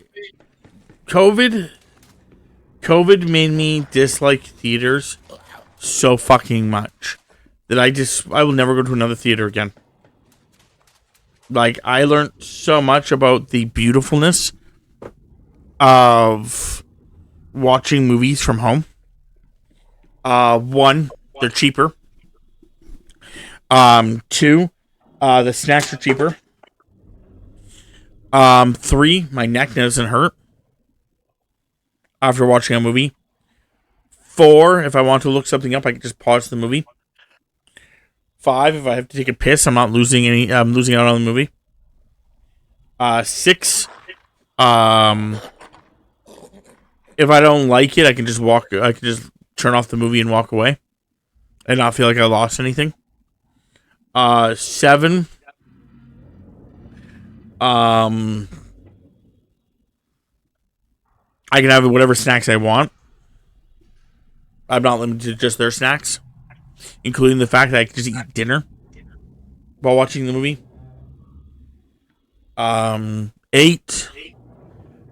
COVID made me dislike theaters so fucking much that I will never go to another theater again. Like, I learned so much about the beautifulness of watching movies from home. 1, they're cheaper. 2, the snacks are cheaper. 3, my neck doesn't hurt after watching a movie. 4, if I want to look something up, I can just pause the movie. 5, if I have to take a piss, I'm not losing I'm losing out on the movie. 6, if I don't like it, I can just turn off the movie and walk away and not feel like I lost anything. 7, I can have whatever snacks I want. I'm not limited to just their snacks, including the fact that I can just eat dinner while watching the movie. 8,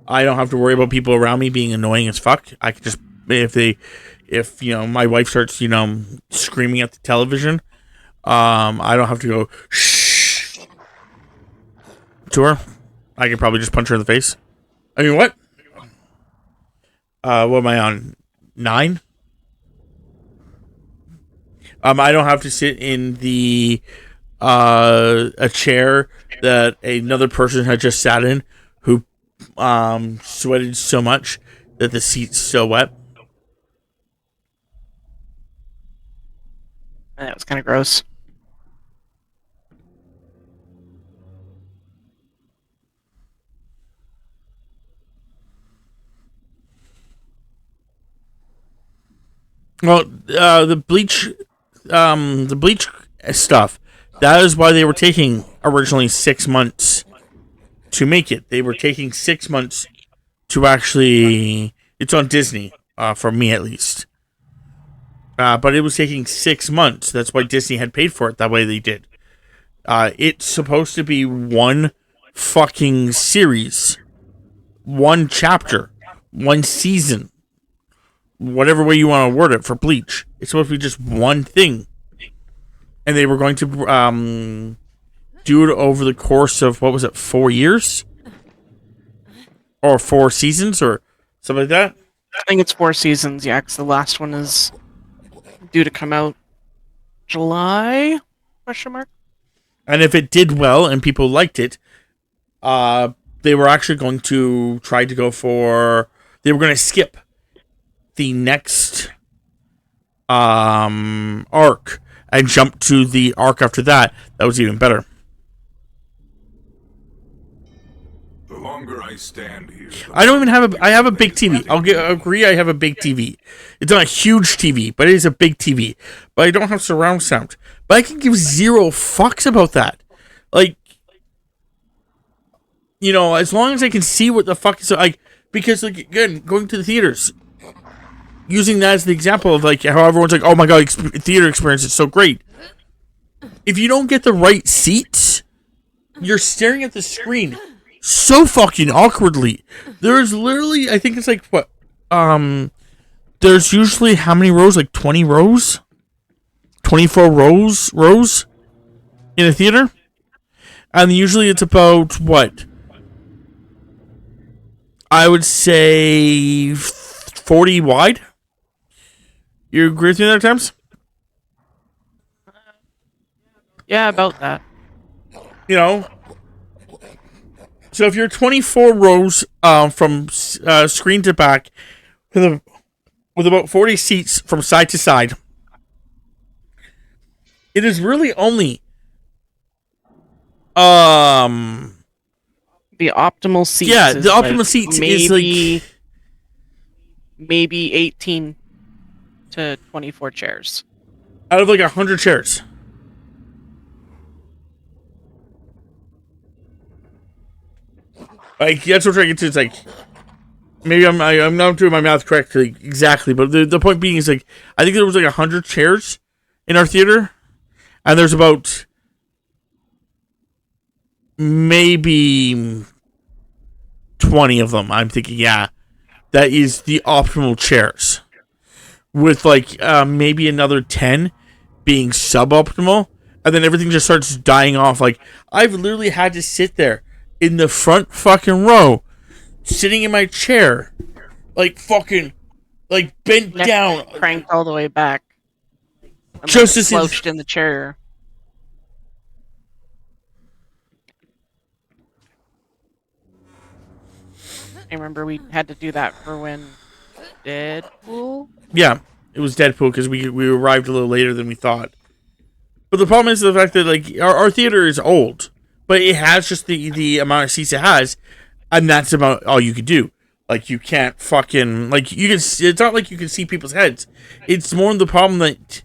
I don't have to worry about people around me being annoying as fuck. I can just, if my wife starts, screaming at the television, I don't have to go shh to her. I can probably just punch her in the face. I mean, what? What am I on? 9? I don't have to sit in the a chair that another person had just sat in who sweated so much that the seat's so wet. That was kind of gross. Well, the bleach stuff. That is why they were taking originally 6 months to make it. They were taking 6 months to actually. It's on Disney, for me at least. But it was taking 6 months. That's why Disney had paid for it that way they did. It's supposed to be one fucking series, one chapter, one season, whatever way you want to word it for Bleach. It's supposed to be just one thing. And they were going to do it over the course of, 4 years? Or 4 seasons, or something like that? I think it's 4 seasons, yeah, because the last one is due to come out July? Question mark? And if it did well and people liked it, they were actually going to try to go for... They were going to skip the next arc and jump to the arc after that. That was even better. The longer I stand here... I don't even have I have a big TV. I'll agree I have a big TV. It's not a huge TV, but it is a big TV. But I don't have surround sound. But I can give zero fucks about that. Like, you know, as long as I can see what the fuck is... Like, because, like, again, going to the theaters... Using that as the example of, like, how everyone's like, oh my god, theater experience is so great. If you don't get the right seats, you're staring at the screen so fucking awkwardly. There's literally, I think it's like, what? There's usually how many rows? Like 20 rows? 24 rows in a theater? And usually it's about, what? I would say 40 wide? You agree with me there, Thames? Yeah, about that. You know? So if you're 24 rows from screen to back, with about 40 seats from side to side, it is really only the optimal seats. Yeah, the optimal seats is like maybe 18 to 24 chairs out of like 100 chairs. Like, that's what I'm trying to get to. It's like, maybe I'm not doing my math correctly exactly, but the point being is, like, I think there was like 100 chairs in our theater, and there's about maybe 20 of them. I'm thinking, yeah, that is the optimal chairs, with like maybe another 10 being suboptimal, and then everything just starts dying off. Like, I've literally had to sit there in the front fucking row, sitting in my chair, like fucking, like bent down, cranked all the way back, just as slouched in the chair. I remember we had to do that for when Deadpool. Yeah, it was Deadpool because we arrived a little later than we thought. But the problem is the fact that, like, our theater is old, but it has just the amount of seats it has, and that's about all you can do. Like, you can't fucking, like, you can. It's not like you can see people's heads. It's more the problem that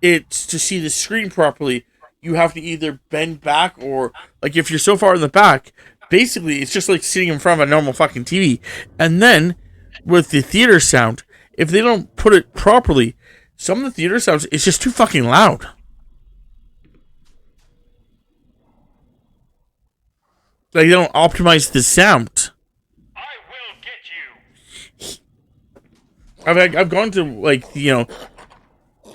it's to see the screen properly. You have to either bend back, or, like, if you're so far in the back, basically it's just like sitting in front of a normal fucking TV. And then with the theater sound, if they don't put it properly, some of the theater sounds, it's just too fucking loud. Like, they don't optimize the sound. I will get you. I've gone to, like, you know,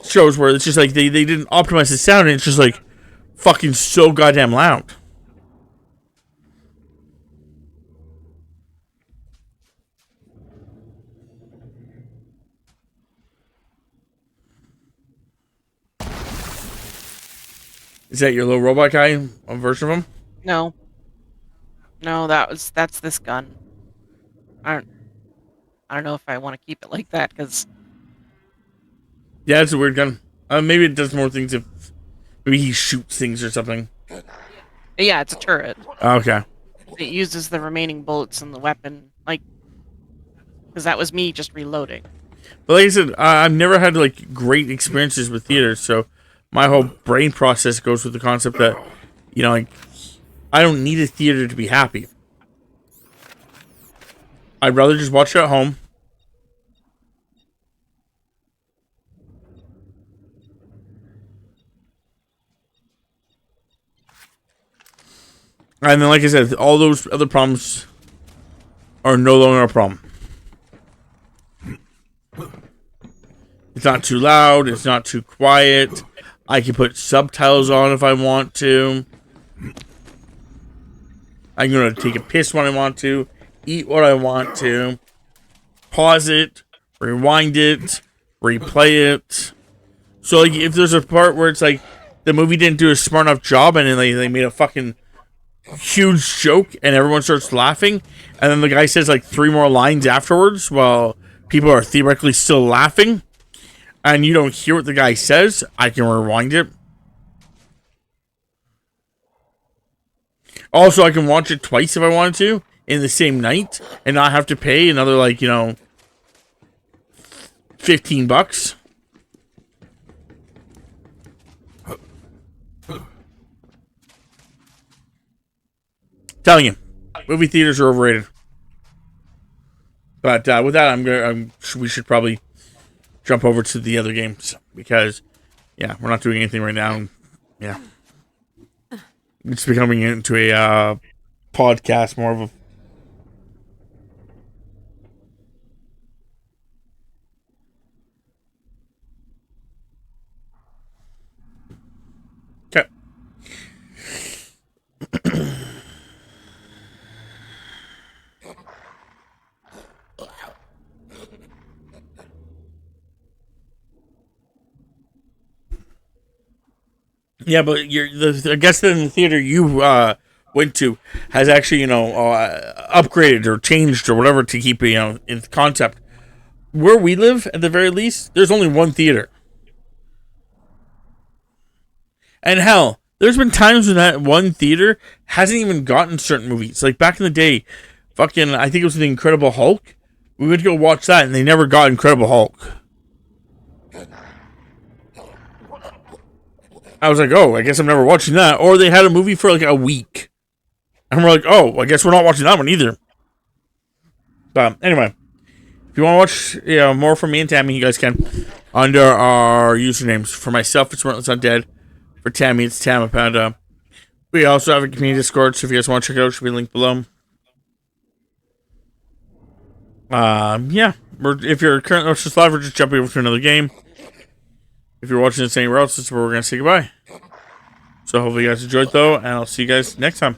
shows where it's just like they didn't optimize the sound, and it's just like fucking so goddamn loud. Is that your little robot guy? A version of him? No. No, that's this gun. I don't know if I want to keep it like that, because... Yeah, it's a weird gun. Maybe it does more things if... Maybe he shoots things or something. Yeah, it's a turret. Okay. It uses the remaining bullets in the weapon, like... Because that was me just reloading. But like I said, I've never had like great experiences with theaters, so my whole brain process goes with the concept that, like, I don't need a theater to be happy. I'd rather just watch it at home. And then, like I said, all those other problems are no longer a problem. It's not too loud. It's not too quiet. I can put subtitles on if I want to. I'm going to take a piss when I want to. Eat what I want to. Pause it. Rewind it. Replay it. So, like, if there's a part where it's like the movie didn't do a smart enough job and then they made a fucking huge joke and everyone starts laughing, and then the guy says like 3 more lines afterwards while people are theoretically still laughing, and you don't hear what the guy says, I can rewind it. Also, I can watch it twice if I wanted to in the same night and not have to pay another, like, $15. Telling you, movie theaters are overrated. But with that, we should probably jump over to the other games because, yeah, we're not doing anything right now. Yeah, it's becoming into a podcast, more of a. Okay. Yeah, but I guess the theater you went to has actually, upgraded or changed or whatever to keep, in concept. Where we live, at the very least, there's only one theater. And hell, there's been times when that one theater hasn't even gotten certain movies. Like back in the day, fucking, I think it was The Incredible Hulk. We went to go watch that and they never got Incredible Hulk. I was like, oh, I guess I'm never watching that. Or they had a movie for like a week. And we're like, oh, I guess we're not watching that one either. But anyway, if you want to watch more from me and Tammy, you guys can. Under our usernames. For myself, it's Relentless Undead. For Tammy, it's Tamapanda. We also have a community Discord, so if you guys want to check it out, it should be linked below. Yeah. If you're currently watching this live, we're just jumping over to another game. If you're watching this anywhere else, this is where we're going to say goodbye. So hopefully you guys enjoyed, though, and I'll see you guys next time.